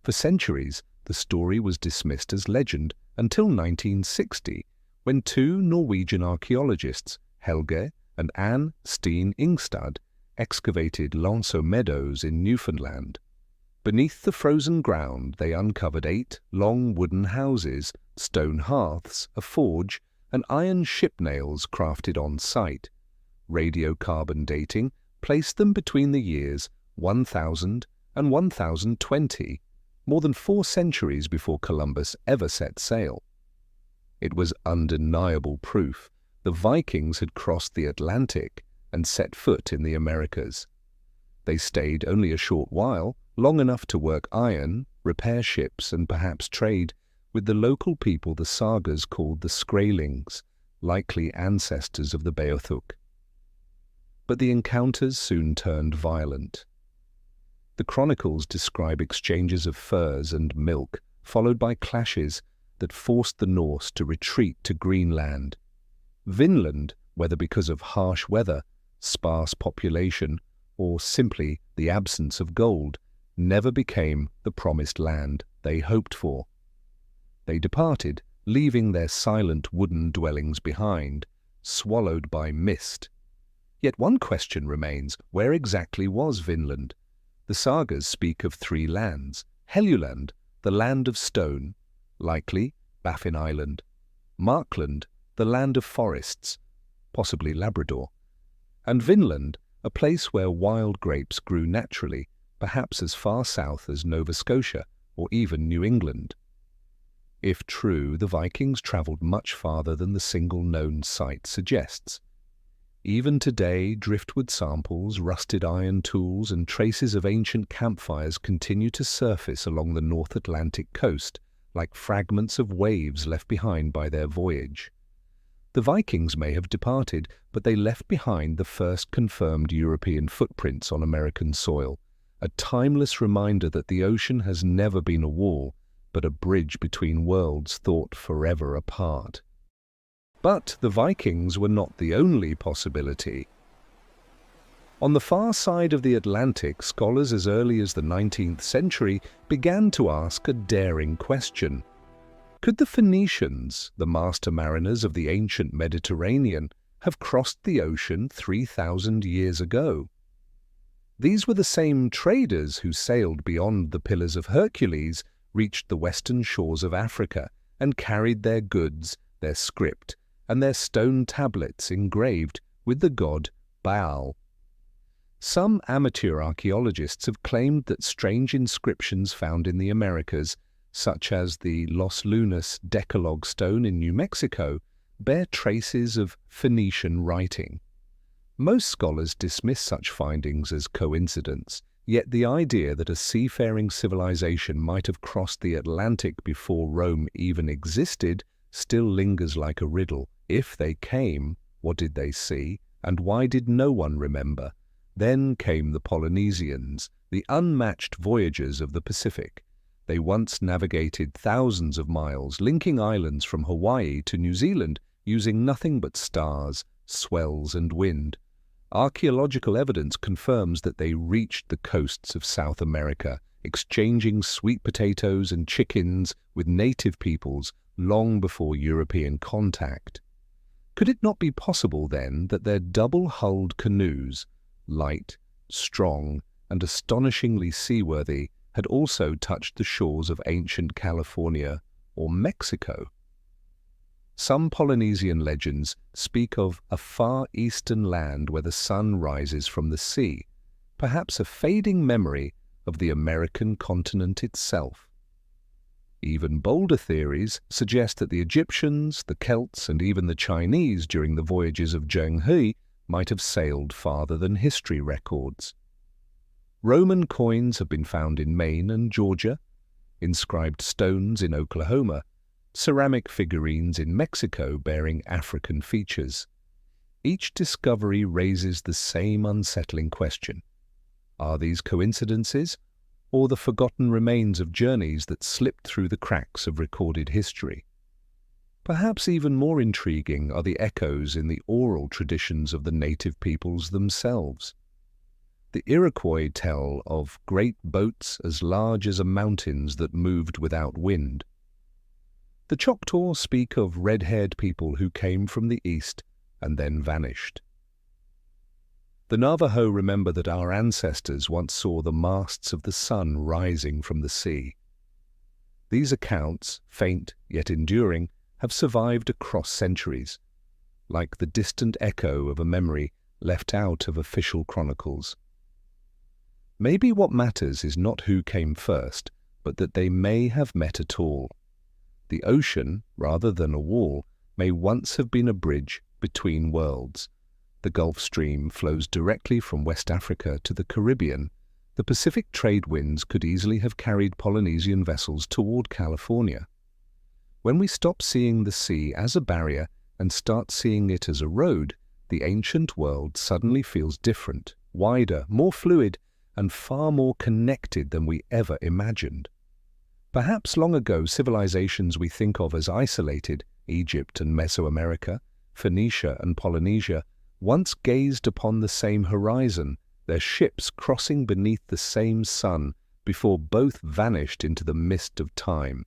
For centuries, the story was dismissed as legend until 1960, when two Norwegian archaeologists, Helge and Anne Steen Ingstad, excavated Lanso Meadows in Newfoundland. Beneath the frozen ground, they uncovered 8 long wooden houses, stone hearths, a forge, and iron ship nails crafted on site. Radiocarbon dating placed them between the years 1000 and 1020, more than 4 centuries before Columbus ever set sail. It was undeniable proof the Vikings had crossed the Atlantic and set foot in the Americas. They stayed only a short while, long enough to work iron, repair ships, and perhaps trade with the local people the sagas called the Skraelings, likely ancestors of the Beothuk. But the encounters soon turned violent. The chronicles describe exchanges of furs and milk, followed by clashes that forced the Norse to retreat to Greenland. Vinland, whether because of harsh weather, sparse population, or simply the absence of gold, never became the promised land they hoped for. They departed, leaving their silent wooden dwellings behind, swallowed by mist. Yet one question remains: where exactly was Vinland? The sagas speak of 3 lands: Helluland, the land of stone, likely Baffin Island; Markland, the land of forests, possibly Labrador; and Vinland, a place where wild grapes grew naturally, perhaps as far south as Nova Scotia or even New England. If true, the Vikings travelled much farther than the single known site suggests. Even today, driftwood samples, rusted iron tools, and traces of ancient campfires continue to surface along the North Atlantic coast, like fragments of waves left behind by their voyage. The Vikings may have departed, but they left behind the first confirmed European footprints on American soil, a timeless reminder that the ocean has never been a wall, but a bridge between worlds thought forever apart. But the Vikings were not the only possibility. On the far side of the Atlantic, scholars as early as the 19th century began to ask a daring question. Could the Phoenicians, the master mariners of the ancient Mediterranean, have crossed the ocean 3,000 years ago? These were the same traders who sailed beyond the Pillars of Hercules, reached the western shores of Africa, and carried their goods, their script, and their stone tablets engraved with the god Baal. Some amateur archaeologists have claimed that strange inscriptions found in the Americas, such as the Los Lunas Decalogue stone in New Mexico, bear traces of Phoenician writing. Most scholars dismiss such findings as coincidence, yet the idea that a seafaring civilization might have crossed the Atlantic before Rome even existed still lingers like a riddle. If they came, what did they see, and why did no one remember? Then came the Polynesians, the unmatched voyagers of the Pacific. They once navigated thousands of miles, linking islands from Hawaii to New Zealand using nothing but stars, swells, and wind. Archaeological evidence confirms that they reached the coasts of South America, exchanging sweet potatoes and chickens with native peoples long before European contact. Could it not be possible, then, that their double-hulled canoes, light, strong, and astonishingly seaworthy, had also touched the shores of ancient California or Mexico? Some Polynesian legends speak of a far eastern land where the sun rises from the sea, perhaps a fading memory of the American continent itself. Even bolder theories suggest that the Egyptians, the Celts, and even the Chinese during the voyages of Zheng He might have sailed farther than history records. Roman coins have been found in Maine and Georgia, inscribed stones in Oklahoma, ceramic figurines in Mexico bearing African features. Each discovery raises the same unsettling question. Are these coincidences, or the forgotten remains of journeys that slipped through the cracks of recorded history? Perhaps even more intriguing are the echoes in the oral traditions of the native peoples themselves. The Iroquois tell of great boats as large as mountains that moved without wind. The Choctaw speak of red-haired people who came from the east and then vanished. The Navajo remember that our ancestors once saw the masts of the sun rising from the sea. These accounts, faint yet enduring, have survived across centuries, like the distant echo of a memory left out of official chronicles. Maybe what matters is not who came first, but that they may have met at all. The ocean, rather than a wall, may once have been a bridge between worlds. The Gulf Stream flows directly from West Africa to the Caribbean. The Pacific trade winds could easily have carried Polynesian vessels toward California. When we stop seeing the sea as a barrier and start seeing it as a road, the ancient world suddenly feels different, wider, more fluid, and far more connected than we ever imagined. Perhaps long ago civilizations we think of as isolated, Egypt and Mesoamerica, Phoenicia and Polynesia, once gazed upon the same horizon, their ships crossing beneath the same sun before both vanished into the mist of time.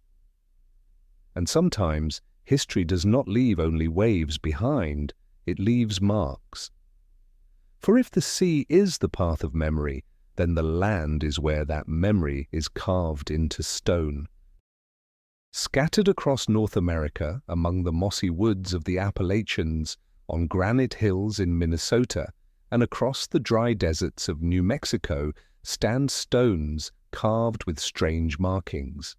And sometimes history does not leave only waves behind, it leaves marks. For if the sea is the path of memory, then the land is where that memory is carved into stone. Scattered across North America, among the mossy woods of the Appalachians, on granite hills in Minnesota, and across the dry deserts of New Mexico, stand stones carved with strange markings.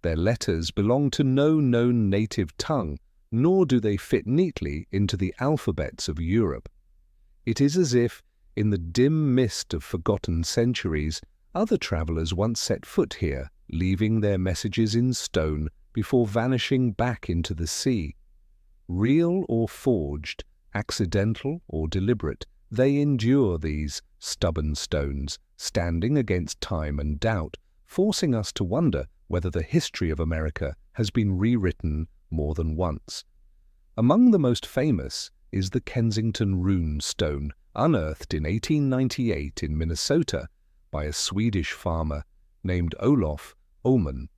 Their letters belong to no known native tongue, nor do they fit neatly into the alphabets of Europe. It is as if, in the dim mist of forgotten centuries, other travelers once set foot here, leaving their messages in stone before vanishing back into the sea. Real or forged, accidental or deliberate, they endure these stubborn stones, standing against time and doubt, forcing us to wonder whether the history of America has been rewritten more than once. Among the most famous is the Kensington Rune Stone, unearthed in 1898 in Minnesota by a Swedish farmer named Olof Oman.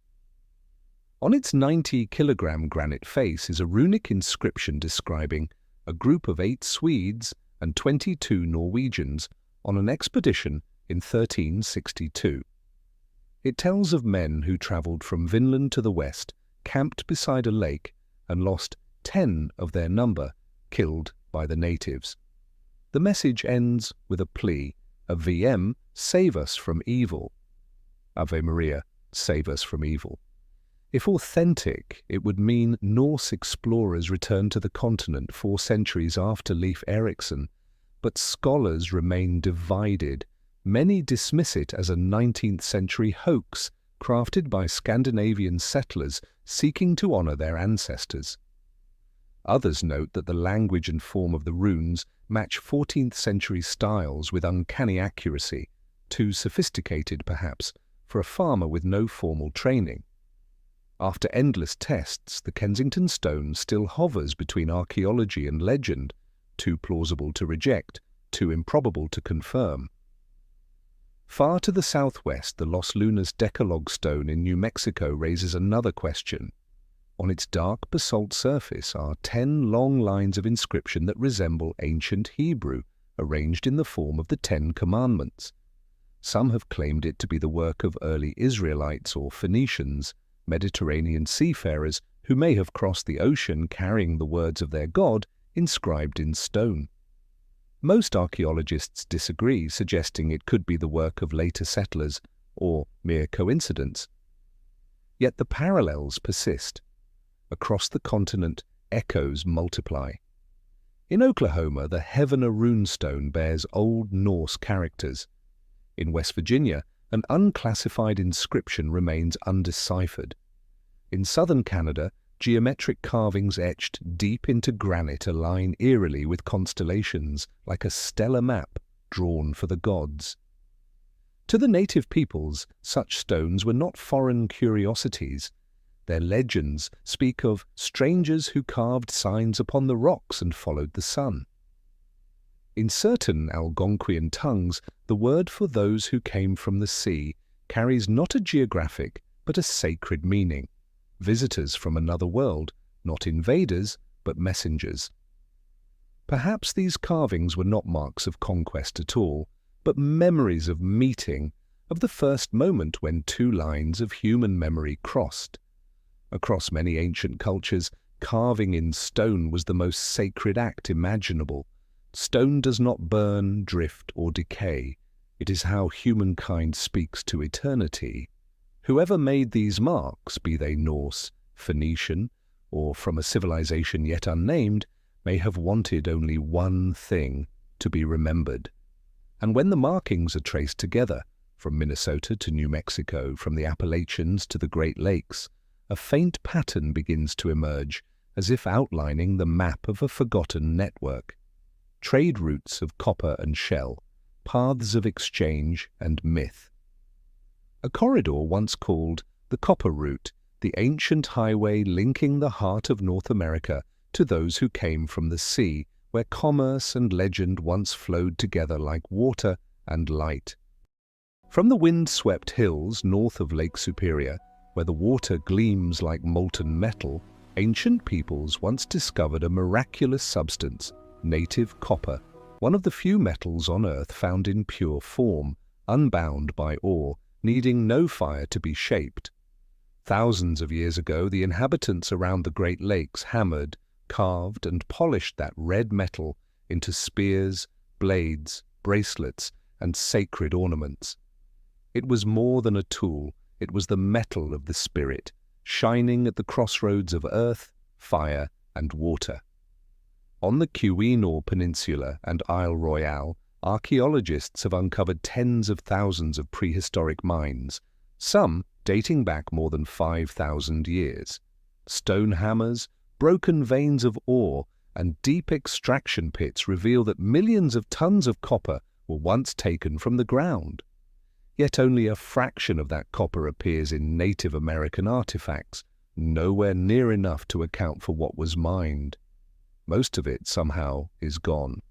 On its 90-kilogram granite face is a runic inscription describing a group of 8 Swedes and 22 Norwegians on an expedition in 1362. It tells of men who travelled from Vinland to the west, camped beside a lake, and lost 10 of their number, killed by the natives. The message ends with a plea, a VM, save us from evil. Ave Maria, save us from evil. If authentic, it would mean Norse explorers returned to the continent 4 centuries after Leif Erikson, but scholars remain divided. Many dismiss it as a 19th-century hoax crafted by Scandinavian settlers seeking to honor their ancestors. Others note that the language and form of the runes match 14th-century styles with uncanny accuracy, too sophisticated perhaps for a farmer with no formal training. After endless tests, the Kensington Stone still hovers between archaeology and legend, too plausible to reject, too improbable to confirm. Far to the southwest, the Los Lunas Decalogue stone in New Mexico raises another question. On its dark basalt surface are 10 long lines of inscription that resemble ancient Hebrew, arranged in the form of the 10 Commandments. Some have claimed it to be the work of early Israelites or Phoenicians, Mediterranean seafarers who may have crossed the ocean carrying the words of their God inscribed in stone. Most archaeologists disagree, suggesting it could be the work of later settlers or mere coincidence. Yet the parallels persist. Across the continent, echoes multiply. In Oklahoma, the Heavener runestone bears Old Norse characters. In West Virginia, an unclassified inscription remains undeciphered. In southern Canada, geometric carvings etched deep into granite align eerily with constellations, like a stellar map drawn for the gods. To the native peoples, such stones were not foreign curiosities. Their legends speak of strangers who carved signs upon the rocks and followed the sun. In certain Algonquian tongues, the word for those who came from the sea carries not a geographic but a sacred meaning. Visitors from another world, not invaders, but messengers. Perhaps these carvings were not marks of conquest at all, but memories of meeting, of the first moment when two lines of human memory crossed. Across many ancient cultures, carving in stone was the most sacred act imaginable. Stone does not burn, drift, or decay. It is how humankind speaks to eternity. Whoever made these marks, be they Norse, Phoenician, or from a civilization yet unnamed, may have wanted only one thing: to be remembered. And when the markings are traced together, from Minnesota to New Mexico, from the Appalachians to the Great Lakes, a faint pattern begins to emerge, as if outlining the map of a forgotten network. Trade routes of copper and shell, paths of exchange and myth. A corridor once called the Copper Route, the ancient highway linking the heart of North America to those who came from the sea, where commerce and legend once flowed together like water and light. From the wind-swept hills north of Lake Superior, where the water gleams like molten metal, ancient peoples once discovered a miraculous substance, native copper, one of the few metals on Earth found in pure form, unbound by ore, needing no fire to be shaped. Thousands of years ago, the inhabitants around the Great Lakes hammered, carved, and polished that red metal into spears, blades, bracelets, and sacred ornaments. It was more than a tool, it was the metal of the spirit, shining at the crossroads of earth, fire, and water. On the Keweenaw Peninsula and Isle Royale, archaeologists have uncovered tens of thousands of prehistoric mines, some dating back more than 5,000 years. Stone hammers, broken veins of ore, and deep extraction pits reveal that millions of tons of copper were once taken from the ground. Yet only a fraction of that copper appears in Native American artifacts, nowhere near enough to account for what was mined. Most of it somehow is gone.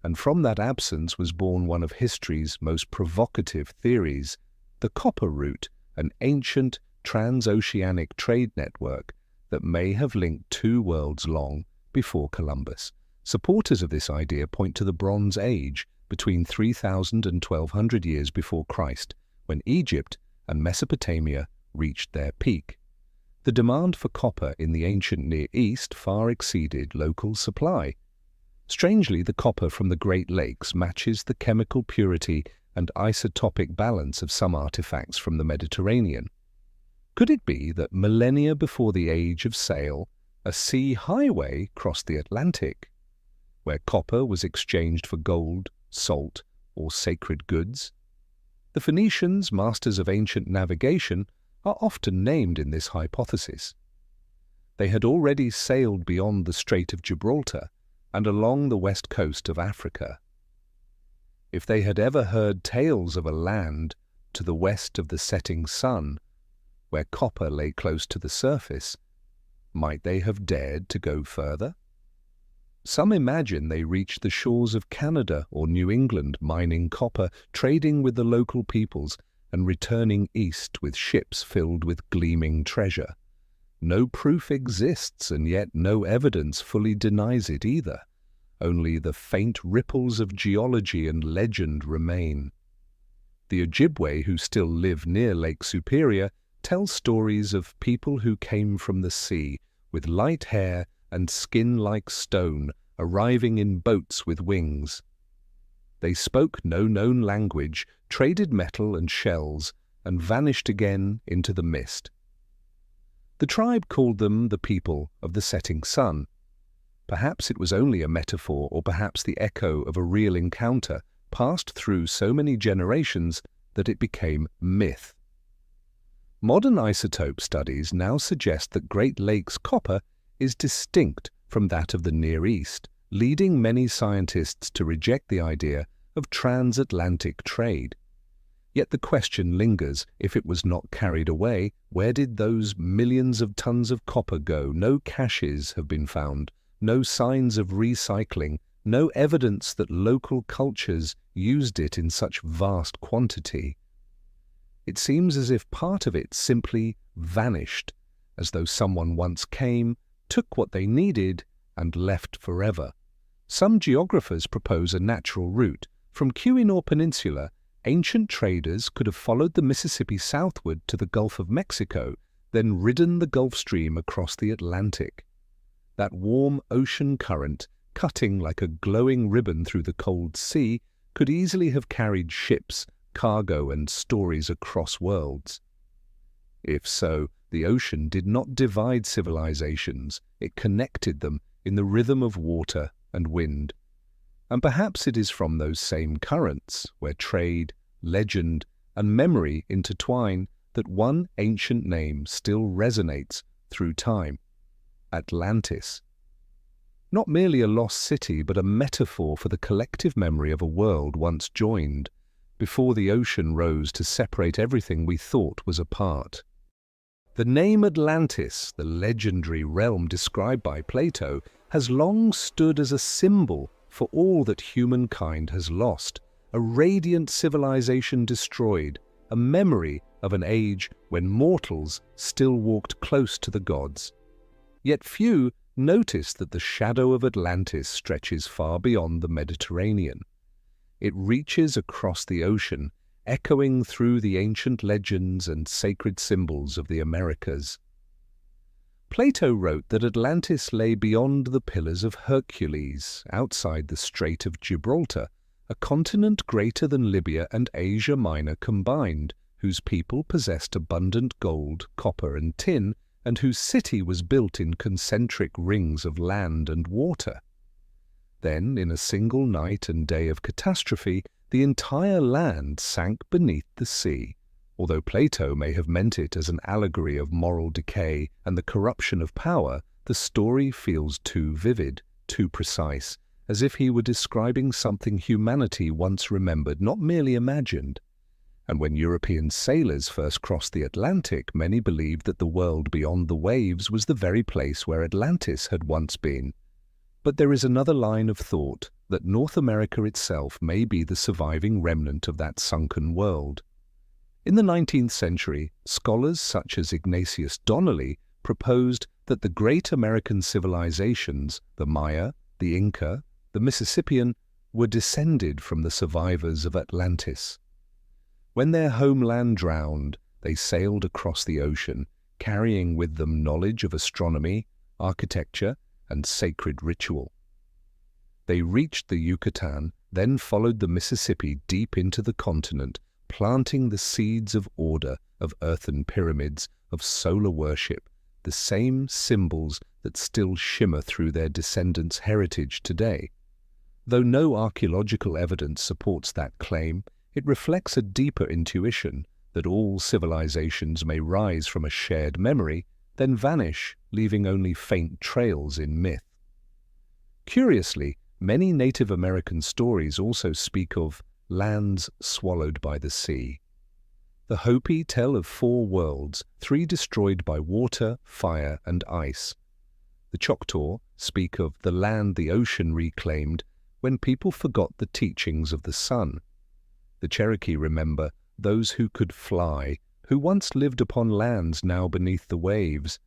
And from that absence was born one of history's most provocative theories, the Copper Route, an ancient transoceanic trade network that may have linked two worlds long before Columbus. Supporters of this idea point to the Bronze Age, between 3,000 and 1,200 years before Christ, when Egypt and Mesopotamia reached their peak. The demand for copper in the ancient Near East far exceeded local supply. Strangely, the copper from the Great Lakes matches the chemical purity and isotopic balance of some artifacts from the Mediterranean. Could it be that millennia before the age of sail, a sea highway crossed the Atlantic, where copper was exchanged for gold, salt, or sacred goods? The Phoenicians, masters of ancient navigation, are often named in this hypothesis. They had already sailed beyond the Strait of Gibraltar and along the west coast of Africa. If they had ever heard tales of a land to the west of the setting sun, where copper lay close to the surface, might they have dared to go further? Some imagine they reached the shores of Canada or New England mining copper, trading with the local peoples, and returning east with ships filled with gleaming treasure. No proof exists, and yet no evidence fully denies it either. Only the faint ripples of geology and legend remain. The Ojibwe, who still live near Lake Superior, tell stories of people who came from the sea, with light hair and skin like stone, arriving in boats with wings. They spoke no known language, traded metal and shells, and vanished again into the mist. The tribe called them the people of the setting sun. Perhaps it was only a metaphor, or perhaps the echo of a real encounter passed through so many generations that it became myth. Modern isotope studies now suggest that Great Lakes copper is distinct from that of the Near East, leading many scientists to reject the idea of transatlantic trade. Yet the question lingers: if it was not carried away, where did those millions of tons of copper go? No caches have been found, no signs of recycling, no evidence that local cultures used it in such vast quantity. It seems as if part of it simply vanished, as though someone once came, took what they needed, and left forever. Some geographers propose a natural route. From Keweenaw Peninsula, ancient traders could have followed the Mississippi southward to the Gulf of Mexico, then ridden the Gulf Stream across the Atlantic. That warm ocean current, cutting like a glowing ribbon through the cold sea, could easily have carried ships, cargo, and stories across worlds. If so, the ocean did not divide civilizations, it connected them in the rhythm of water and wind. And perhaps it is from those same currents, where trade, legend, and memory intertwine, that one ancient name still resonates through time: Atlantis. Not merely a lost city, but a metaphor for the collective memory of a world once joined, before the ocean rose to separate everything we thought was apart. The name Atlantis, the legendary realm described by Plato, has long stood as a symbol for all that humankind has lost, a radiant civilization destroyed, a memory of an age when mortals still walked close to the gods. Yet few notice that the shadow of Atlantis stretches far beyond the Mediterranean. It reaches across the ocean, echoing through the ancient legends and sacred symbols of the Americas. Plato wrote that Atlantis lay beyond the Pillars of Hercules, outside the Strait of Gibraltar, a continent greater than Libya and Asia Minor combined, whose people possessed abundant gold, copper, and tin, and whose city was built in concentric rings of land and water. Then, in a single night and day of catastrophe, the entire land sank beneath the sea. Although Plato may have meant it as an allegory of moral decay and the corruption of power, the story feels too vivid, too precise, as if he were describing something humanity once remembered, not merely imagined. And when European sailors first crossed the Atlantic, many believed that the world beyond the waves was the very place where Atlantis had once been. But there is another line of thought, that North America itself may be the surviving remnant of that sunken world. In the 19th century, scholars such as Ignatius Donnelly proposed that the great American civilizations, the Maya, the Inca, the Mississippian, were descended from the survivors of Atlantis. When their homeland drowned, they sailed across the ocean, carrying with them knowledge of astronomy, architecture, and sacred ritual. They reached the Yucatan, then followed the Mississippi deep into the continent, planting the seeds of order, of earthen pyramids, of solar worship, the same symbols that still shimmer through their descendants' heritage today. Though no archaeological evidence supports that claim, it reflects a deeper intuition that all civilizations may rise from a shared memory, then vanish, leaving only faint trails in myth. Curiously, many Native American stories also speak of lands swallowed by the sea. The Hopi tell of 4 worlds, 3 destroyed by water, fire, and ice. The Choctaw speak of the land the ocean reclaimed when people forgot the teachings of the sun. The Cherokee remember those who could fly, who once lived upon lands now beneath the waves.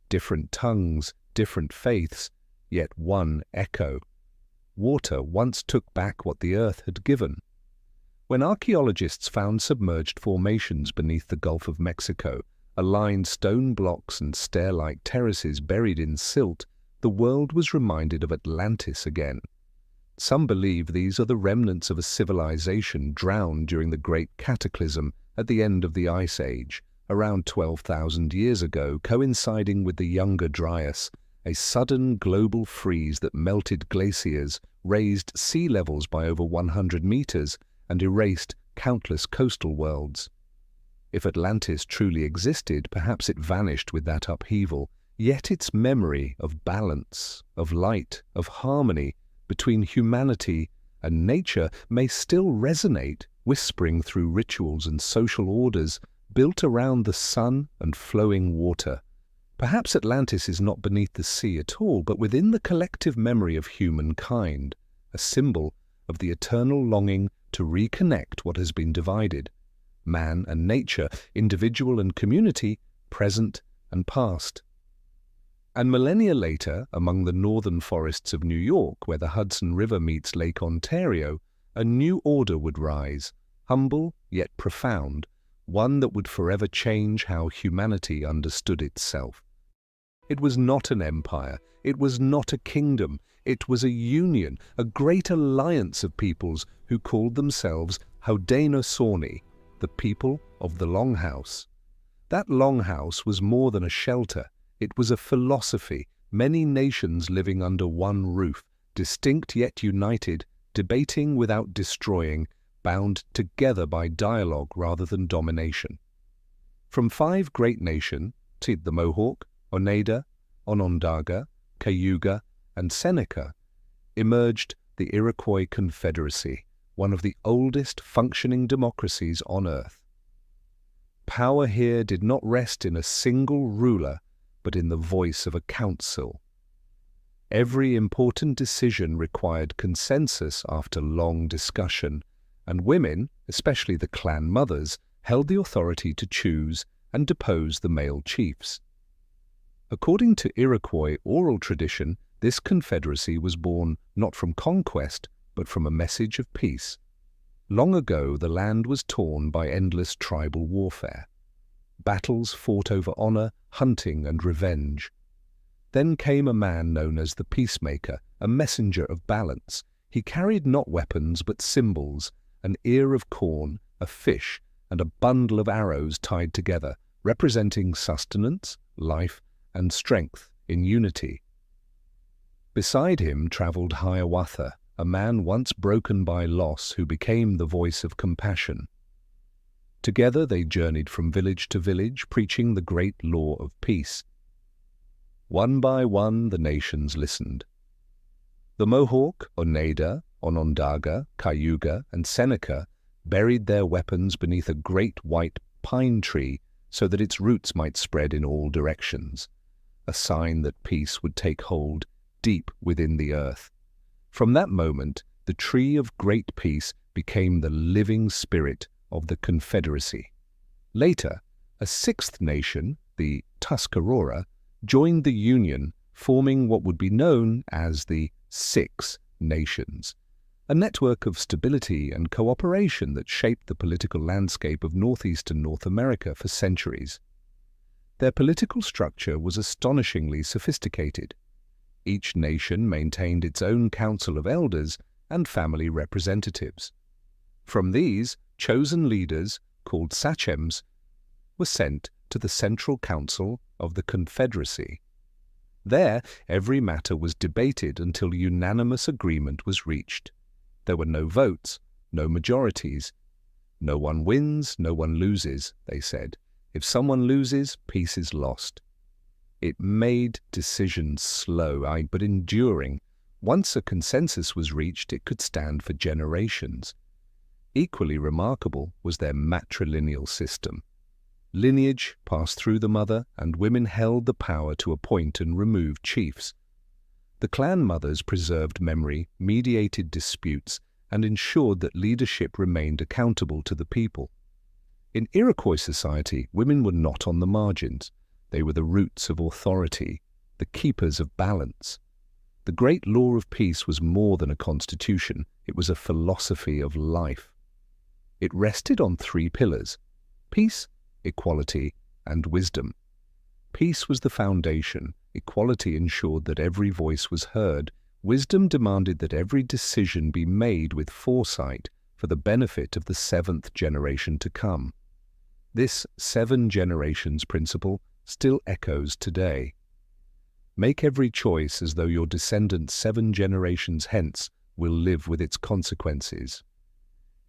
Different tongues, different faiths, yet one echo. Water once took back what the earth had given. When archaeologists found submerged formations beneath the Gulf of Mexico, aligned stone blocks and stair-like terraces buried in silt, the world was reminded of Atlantis again. Some believe these are the remnants of a civilization drowned during the Great Cataclysm at the end of the Ice Age, around 12,000 years ago, coinciding with the Younger Dryas, a sudden global freeze that melted glaciers, raised sea levels by over 100 meters, and erased countless coastal worlds. If Atlantis truly existed, perhaps it vanished with that upheaval, yet its memory of balance, of light, of harmony between humanity and nature may still resonate, whispering through rituals and social orders built around the sun and flowing water. Perhaps Atlantis is not beneath the sea at all, but within the collective memory of humankind, a symbol of the eternal longing to reconnect what has been divided. Man and nature, individual and community, present and past. And millennia later, among the northern forests of New York, where the Hudson River meets Lake Ontario, a new order would rise, humble yet profound, one that would forever change how humanity understood itself. It was not an empire, it was not a kingdom, it was a union, a great alliance of peoples who called themselves Haudenosaunee, the people of the Longhouse. That Longhouse was more than a shelter. It was a philosophy, many nations living under one roof, distinct yet united, debating without destroying, bound together by dialogue rather than domination. From 5 great nations, the Mohawk, Oneida, Onondaga, Cayuga, and Seneca, emerged the Iroquois Confederacy, one of the oldest functioning democracies on earth. Power here did not rest in a single ruler, but in the voice of a council. Every important decision required consensus after long discussion, and women, especially the clan mothers, held the authority to choose and depose the male chiefs. According to Iroquois oral tradition, this confederacy was born not from conquest, but from a message of peace. Long ago, the land was torn by endless tribal warfare. Battles fought over honor, hunting, and revenge. Then came a man known as the peacemaker, a messenger of balance. He carried not weapons but symbols, an ear of corn, a fish, and a bundle of arrows tied together, representing sustenance, life, and strength in unity. Beside him traveled Hiawatha, a man once broken by loss who became the voice of compassion. Together they journeyed from village to village, preaching the great law of peace. One by one the nations listened. The Mohawk, Oneida, Onondaga, Cayuga, and Seneca buried their weapons beneath a great white pine tree so that its roots might spread in all directions, a sign that peace would take hold deep within the earth. From that moment, the tree of great peace became the living spirit of the Confederacy. Later, a 6th nation, the Tuscarora, joined the Union, forming what would be known as the 6 Nations, a network of stability and cooperation that shaped the political landscape of northeastern North America for centuries. Their political structure was astonishingly sophisticated. Each nation maintained its own council of elders and family representatives. From these, chosen leaders, called sachems, were sent to the Central Council of the Confederacy. There, every matter was debated until unanimous agreement was reached. There were no votes, no majorities. No one wins, no one loses, they said. If someone loses, peace is lost. It made decisions slow, but enduring. Once a consensus was reached, it could stand for generations. Equally remarkable was their matrilineal system. Lineage passed through the mother, and women held the power to appoint and remove chiefs. The clan mothers preserved memory, mediated disputes, and ensured that leadership remained accountable to the people. In Iroquois society, women were not on the margins. They were the roots of authority, the keepers of balance. The great law of peace was more than a constitution, it was a philosophy of life. It rested on three pillars: peace, equality, and wisdom. Peace was the foundation, equality ensured that every voice was heard, wisdom demanded that every decision be made with foresight for the benefit of the seventh generation to come. This 7 generations principle still echoes today. Make every choice as though your descendants 7 generations hence will live with its consequences.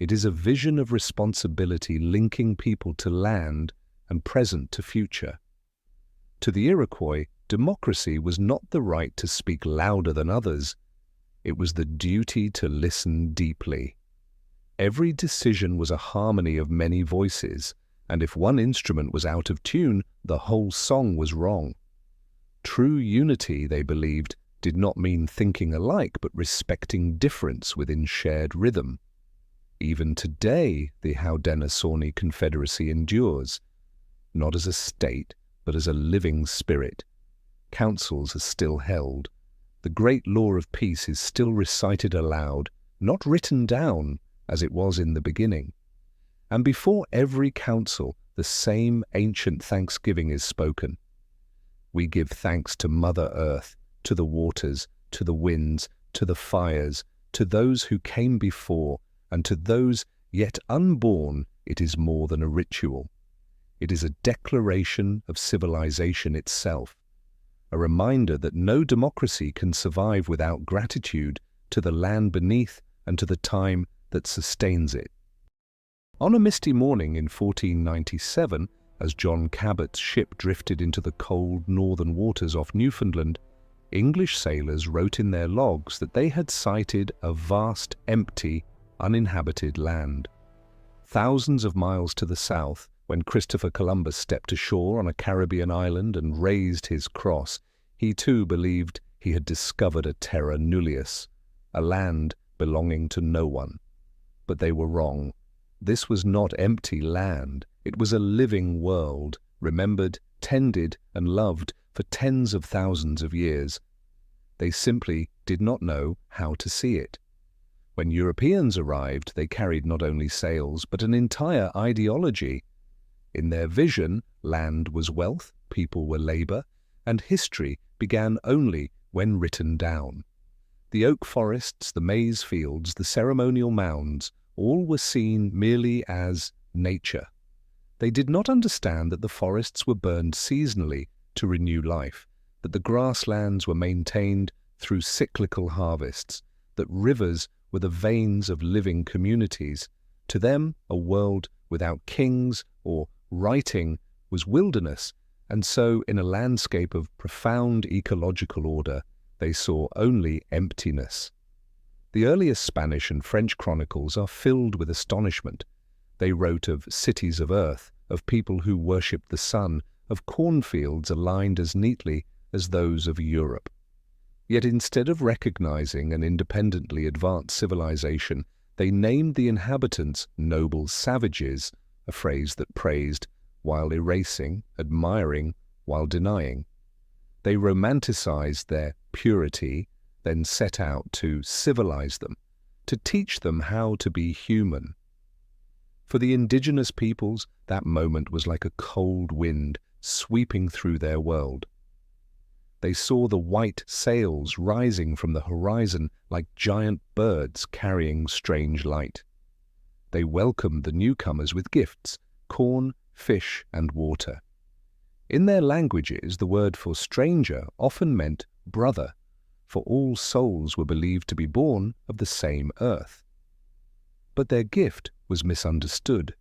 It is a vision of responsibility linking people to land and present to future. To the Iroquois, democracy was not the right to speak louder than others. It was the duty to listen deeply. Every decision was a harmony of many voices, and if one instrument was out of tune, the whole song was wrong. True unity, they believed, did not mean thinking alike, but respecting difference within shared rhythm. Even today, the Haudenosaunee Confederacy endures, not as a state, but as a living spirit. Councils are still held. The great law of peace is still recited aloud, not written down, as it was in the beginning. And before every council, the same ancient thanksgiving is spoken. We give thanks to Mother Earth, to the waters, to the winds, to the fires, to those who came before, and to those yet unborn. It is more than a ritual. It is a declaration of civilization itself, a reminder that no democracy can survive without gratitude to the land beneath and to the time that sustains it. On a misty morning in 1497, as John Cabot's ship drifted into the cold northern waters off Newfoundland, English sailors wrote in their logs that they had sighted a vast, empty, uninhabited land. Thousands of miles to the south, when Christopher Columbus stepped ashore on a Caribbean island and raised his cross, he too believed he had discovered a terra nullius, a land belonging to no one. But they were wrong. This was not empty land. It was a living world, remembered, tended, and loved for tens of thousands of years. They simply did not know how to see it. When Europeans arrived, they carried not only sails, but an entire ideology. In their vision, land was wealth, people were labor, and history began only when written down. The oak forests, the maize fields, the ceremonial mounds, all were seen merely as nature. They did not understand that the forests were burned seasonally to renew life, that the grasslands were maintained through cyclical harvests, that rivers were the veins of living communities. To them, a world without kings or writing was wilderness, and so in a landscape of profound ecological order, they saw only emptiness. The earliest Spanish and French chronicles are filled with astonishment. They wrote of cities of earth, of people who worshipped the sun, of cornfields aligned as neatly as those of Europe. Yet instead of recognizing an independently advanced civilization, they named the inhabitants noble savages, a phrase that praised while erasing, admiring while denying. They romanticized their purity, then set out to civilize them, to teach them how to be human. For the indigenous peoples, that moment was like a cold wind sweeping through their world. They saw the white sails rising from the horizon like giant birds carrying strange light. They welcomed the newcomers with gifts, corn, fish, and water. In their languages, the word for stranger often meant brother, for all souls were believed to be born of the same earth. But their gift was misunderstood.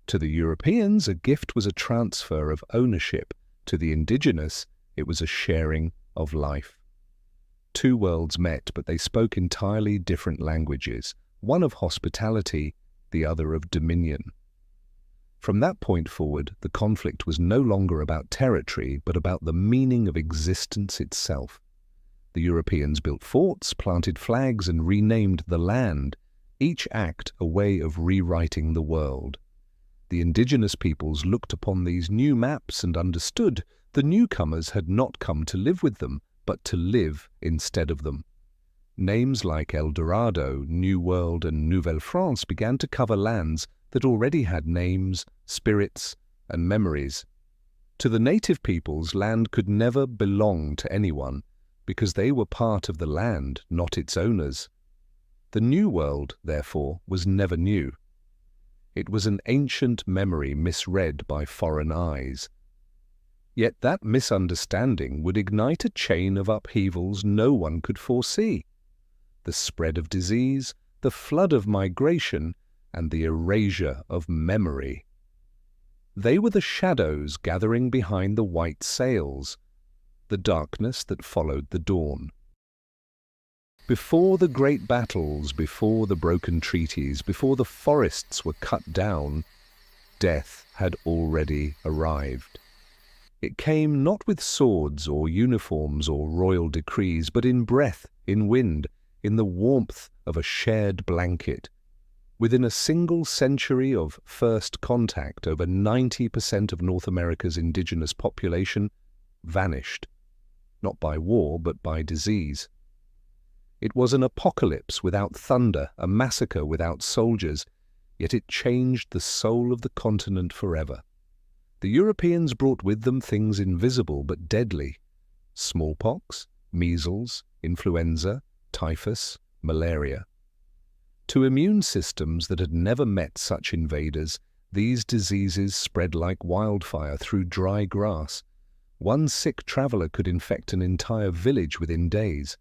To the Europeans, a gift was a transfer of ownership. To the indigenous, it was a sharing of life. Two worlds met, but they spoke entirely different languages, one of hospitality, the other of dominion. From that point forward, the conflict was no longer about territory, but about the meaning of existence itself. The Europeans built forts, planted flags, and renamed the land, each act a way of rewriting the world. The indigenous peoples looked upon these new maps and understood the newcomers had not come to live with them, but to live instead of them. Names like El Dorado, New World, and Nouvelle France began to cover lands that already had names, spirits, and memories. To the native peoples, land could never belong to anyone, because they were part of the land, not its owners. The New World, therefore, was never new. It was an ancient memory misread by foreign eyes. Yet that misunderstanding would ignite a chain of upheavals no one could foresee. The spread of disease, the flood of migration, and the erasure of memory. They were the shadows gathering behind the white sails, the darkness that followed the dawn. Before the great battles, before the broken treaties, before the forests were cut down, death had already arrived. It came not with swords or uniforms or royal decrees, but in breath, in wind, in the warmth of a shared blanket. Within a single century of first contact, over 90% of North America's indigenous population vanished, not by war, but by disease. It was an apocalypse without thunder, a massacre without soldiers, yet it changed the soul of the continent forever. The Europeans brought with them things invisible but deadly: smallpox, measles, influenza, typhus, malaria. To immune systems that had never met such invaders, these diseases spread like wildfire through dry grass. One sick traveler could infect an entire village within days.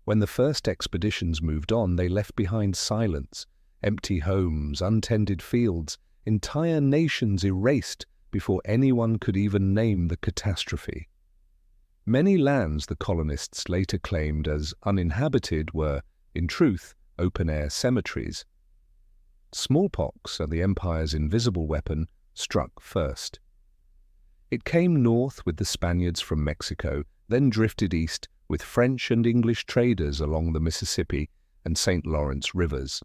When the first expeditions moved on, they left behind silence, empty homes, untended fields, entire nations erased before anyone could even name the catastrophe. Many lands the colonists later claimed as uninhabited were, in truth, open-air cemeteries. Smallpox, and the empire's invisible weapon, struck first. It came north with the Spaniards from Mexico, then drifted east with French and English traders along the Mississippi and St. Lawrence rivers.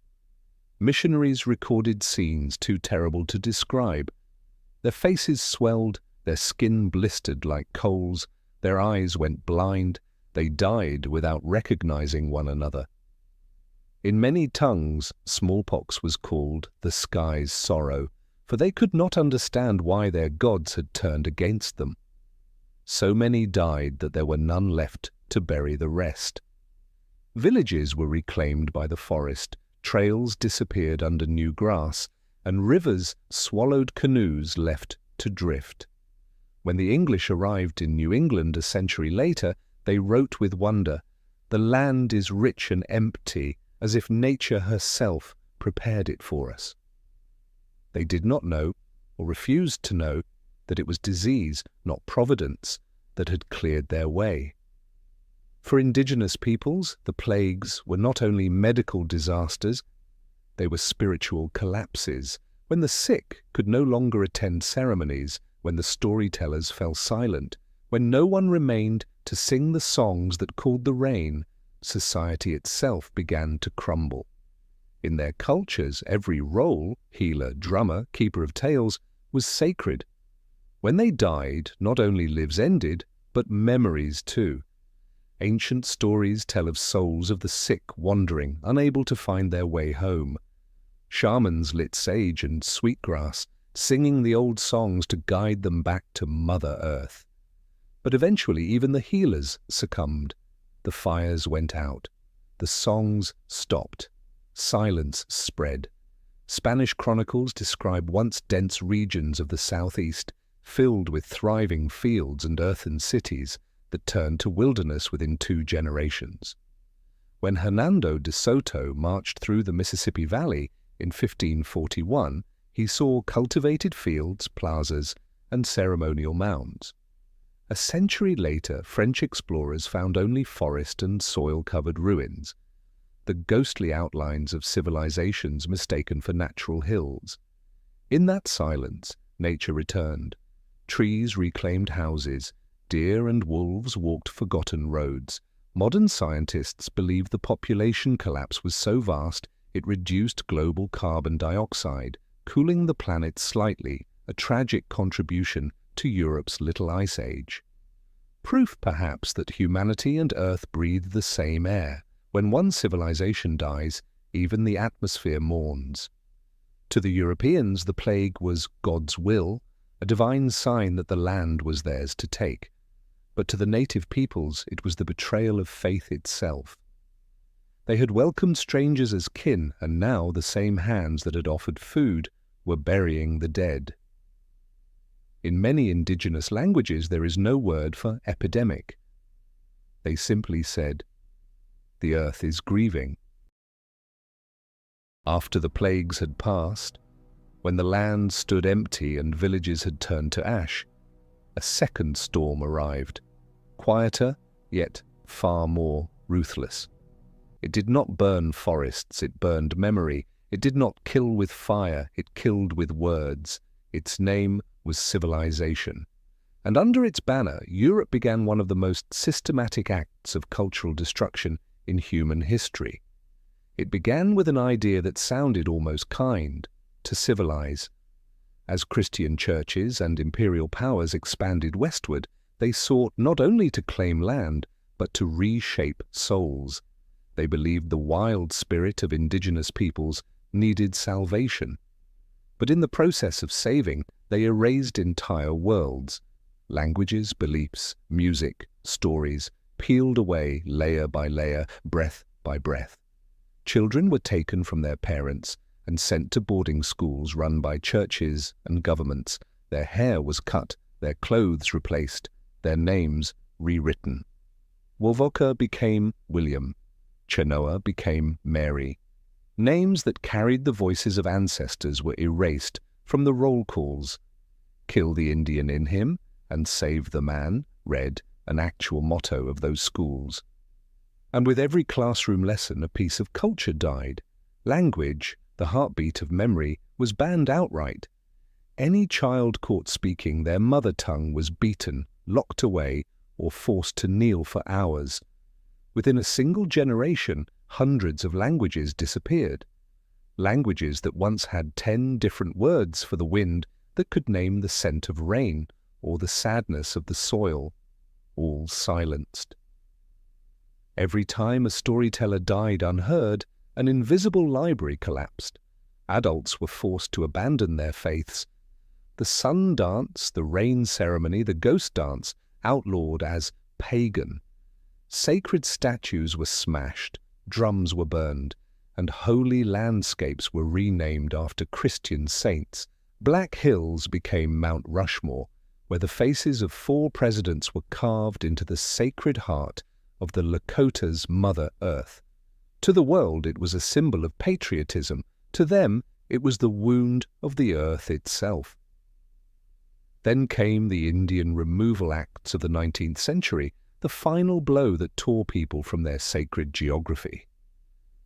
Missionaries recorded scenes too terrible to describe. Their faces swelled, their skin blistered like coals, their eyes went blind, they died without recognizing one another. In many tongues, smallpox was called the sky's sorrow, for they could not understand why their gods had turned against them. So many died that there were none left to bury the rest. Villages were reclaimed by the forest, trails disappeared under new grass, and rivers swallowed canoes left to drift. When the English arrived in New England a century later, they wrote with wonder, "The land is rich and empty, as if nature herself prepared it for us." They did not know, or refused to know, that it was disease, not providence, that had cleared their way. For indigenous peoples, the plagues were not only medical disasters, they were spiritual collapses, when the sick could no longer attend ceremonies, when the storytellers fell silent, when no one remained to sing the songs that called the rain, society itself began to crumble. In their cultures, every role, healer, drummer, keeper of tales, was sacred. When they died, not only lives ended, but memories too. Ancient stories tell of souls of the sick wandering, unable to find their way home. Shamans lit sage and sweetgrass, singing the old songs to guide them back to Mother Earth. But eventually even the healers succumbed. The fires went out. The songs stopped. Silence spread. Spanish chronicles describe once dense regions of the southeast, filled with thriving fields and earthen cities, that turned to wilderness within 2 generations. When Hernando de Soto marched through the Mississippi Valley in 1541, he saw cultivated fields, plazas, and ceremonial mounds. A century later, French explorers found only forest and soil-covered ruins, the ghostly outlines of civilizations mistaken for natural hills. In that silence, nature returned. Trees reclaimed houses, deer and wolves walked forgotten roads, Modern scientists believe the population collapse was so vast it reduced global carbon dioxide, cooling the planet slightly, a tragic contribution to Europe's Little Ice Age. Proof, perhaps, that humanity and Earth breathe the same air. When one civilization dies, even the atmosphere mourns. To the Europeans, the plague was God's will, a divine sign that the land was theirs to take. But to the native peoples, it was the betrayal of faith itself. They had welcomed strangers as kin, and now the same hands that had offered food were burying the dead. In many indigenous languages, there is no word for epidemic. They simply said, "The earth is grieving." After the plagues had passed, when the land stood empty and villages had turned to ash, a second storm arrived, quieter, yet far more ruthless. It did not burn forests, it burned memory. It did not kill with fire, it killed with words. Its name was civilization. And under its banner, Europe began one of the most systematic acts of cultural destruction in human history. It began with an idea that sounded almost kind: to civilize. As Christian churches and imperial powers expanded westward, they sought not only to claim land, but to reshape souls. They believed the wild spirit of indigenous peoples needed salvation. But in the process of saving, they erased entire worlds. Languages, beliefs, music, stories, peeled away layer by layer, breath by breath. Children were taken from their parents and sent to boarding schools run by churches and governments. Their hair was cut, their clothes replaced, their names rewritten. Wovoka became William. Chenoa became Mary. Names that carried the voices of ancestors were erased from the roll calls. "Kill the Indian in him and save the man," read an actual motto of those schools. And with every classroom lesson, a piece of culture died. Language, the heartbeat of memory, was banned outright. Any child caught speaking their mother tongue was beaten, locked away, or forced to kneel for hours. Within a single generation, hundreds of languages disappeared. Languages that once had 10 different words for the wind that could name the scent of rain or the sadness of the soil, all silenced. Every time a storyteller died unheard, an invisible library collapsed. Adults were forced to abandon their faiths. The sun dance, the rain ceremony, the ghost dance, outlawed as pagan. Sacred statues were smashed, drums were burned, and holy landscapes were renamed after Christian saints. Black Hills became Mount Rushmore, where the faces of 4 presidents were carved into the sacred heart of the Lakota's Mother Earth. To the world, it was a symbol of patriotism. To them, it was the wound of the earth itself. Then came the Indian removal acts of the 19th century, the final blow that tore people from their sacred geography.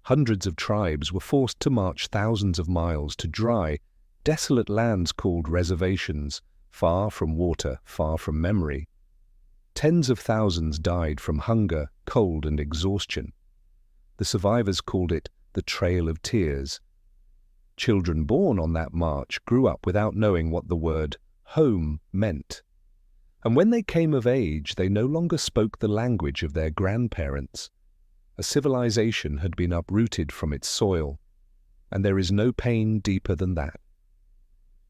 Hundreds of tribes were forced to march thousands of miles to dry, desolate lands called reservations, far from water, far from memory. Tens of thousands died from hunger, cold, and exhaustion. The survivors called it the Trail of Tears. Children born on that march grew up without knowing what the word home meant. And when they came of age, they no longer spoke the language of their grandparents. A civilization had been uprooted from its soil, and there is no pain deeper than that.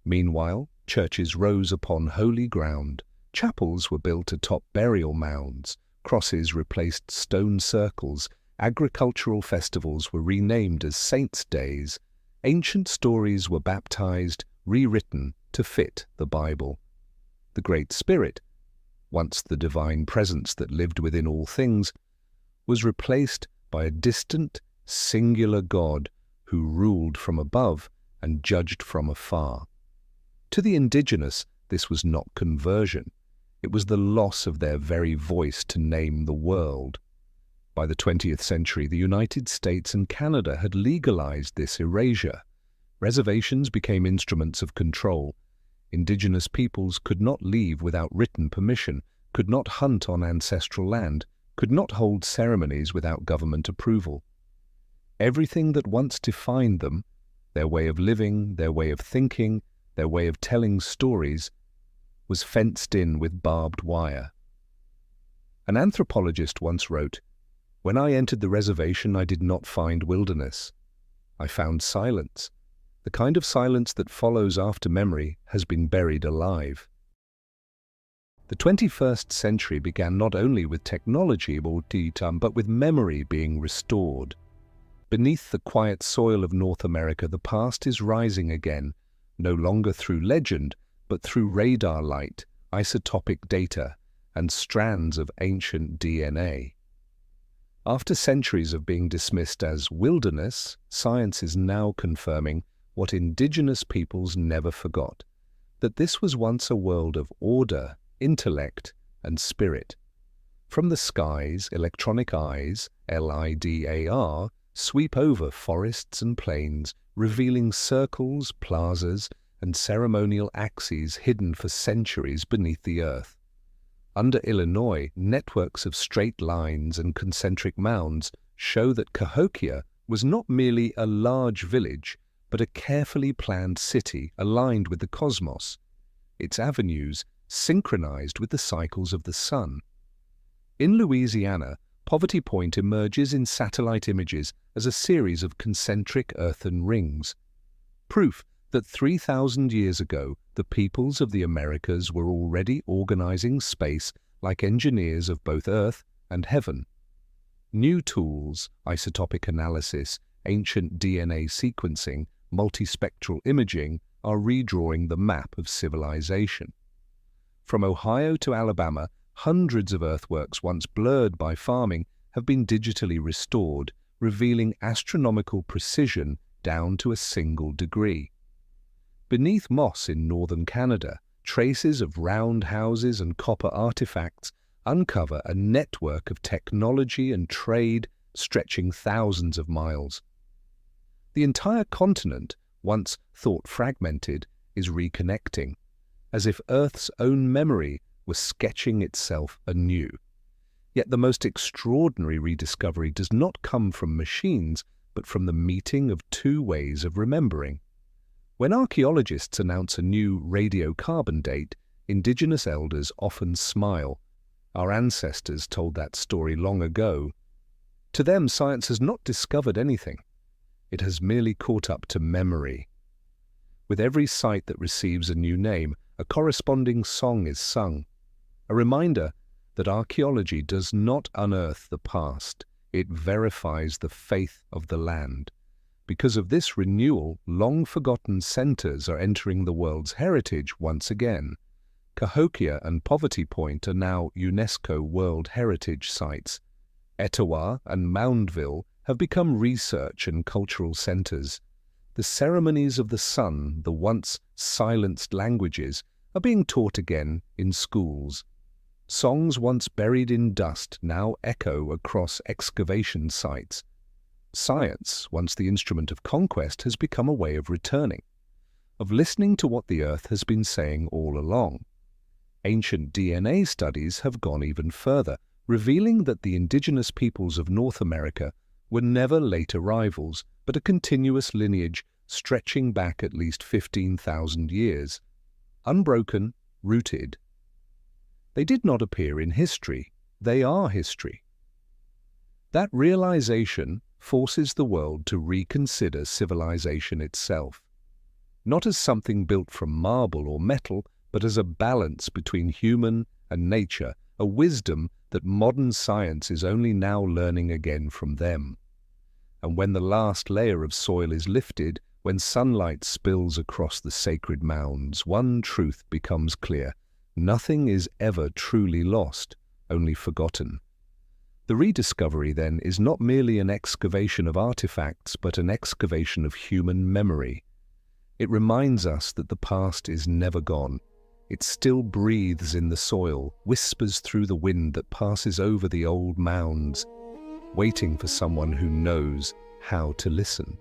Meanwhile, churches rose upon holy ground, chapels were built atop burial mounds, crosses replaced stone circles, agricultural festivals were renamed as saints' days, ancient stories were baptized, rewritten to fit the Bible. The Great Spirit, once the divine presence that lived within all things, was replaced by a distant, singular God who ruled from above and judged from afar. To the indigenous, this was not conversion. It was the loss of their very voice to name the world. By the 20th century, the United States and Canada had legalized this erasure. Reservations became instruments of control. Indigenous peoples could not leave without written permission, could not hunt on ancestral land, could not hold ceremonies without government approval. Everything that once defined them, their way of living, their way of thinking, their way of telling stories, was fenced in with barbed wire. An anthropologist once wrote, "When I entered the reservation, I did not find wilderness. I found silence. The kind of silence that follows after memory has been buried alive." The 21st century began not only with technology but with memory being restored. Beneath the quiet soil of North America, the past is rising again, no longer through legend, but through radar light, isotopic data, and strands of ancient DNA. After centuries of being dismissed as wilderness, science is now confirming what indigenous peoples never forgot, that this was once a world of order, intellect, and spirit. From the skies, electronic eyes, LIDAR, sweep over forests and plains, revealing circles, plazas, and ceremonial axes hidden for centuries beneath the earth. Under Illinois, networks of straight lines and concentric mounds show that Cahokia was not merely a large village, but a carefully planned city aligned with the cosmos, its avenues synchronized with the cycles of the sun. In Louisiana, Poverty Point emerges in satellite images as a series of concentric earthen rings, proof that 3,000 years ago the peoples of the Americas were already organizing space like engineers of both earth and heaven. New tools, isotopic analysis, ancient DNA sequencing, multispectral imaging, are redrawing the map of civilization. From Ohio to Alabama, hundreds of earthworks once blurred by farming have been digitally restored, revealing astronomical precision down to a single degree. Beneath moss in northern Canada, traces of round houses and copper artifacts uncover a network of technology and trade stretching thousands of miles. The entire continent, once thought fragmented, is reconnecting, as if Earth's own memory was sketching itself anew. Yet the most extraordinary rediscovery does not come from machines, but from the meeting of two ways of remembering. When archaeologists announce a new radiocarbon date, indigenous elders often smile. Our ancestors told that story long ago. To them, science has not discovered anything. It has merely caught up to memory. With every site that receives a new name, a corresponding song is sung, a reminder that archaeology does not unearth the past, it verifies the faith of the land. Because of this renewal, long-forgotten centers are entering the world's heritage once again. Cahokia and Poverty Point are now UNESCO World Heritage Sites. Etowah and Moundville have become research and cultural centers. The ceremonies of the sun, the once silenced languages, are being taught again in schools. Songs once buried in dust now echo across excavation sites. Science, once the instrument of conquest, has become a way of returning, of listening to what the earth has been saying all along. Ancient DNA studies have gone even further, revealing that the indigenous peoples of North America were never late arrivals, but a continuous lineage stretching back at least 15,000 years. Unbroken, rooted. They did not appear in history, they are history. That realization forces the world to reconsider civilization itself, not as something built from marble or metal, but as a balance between human and nature, a wisdom that modern science is only now learning again from them. And when the last layer of soil is lifted, when sunlight spills across the sacred mounds, one truth becomes clear. Nothing is ever truly lost, only forgotten. The rediscovery, then, is not merely an excavation of artifacts, but an excavation of human memory. It reminds us that the past is never gone. It still breathes in the soil, whispers through the wind that passes over the old mounds, waiting for someone who knows how to listen.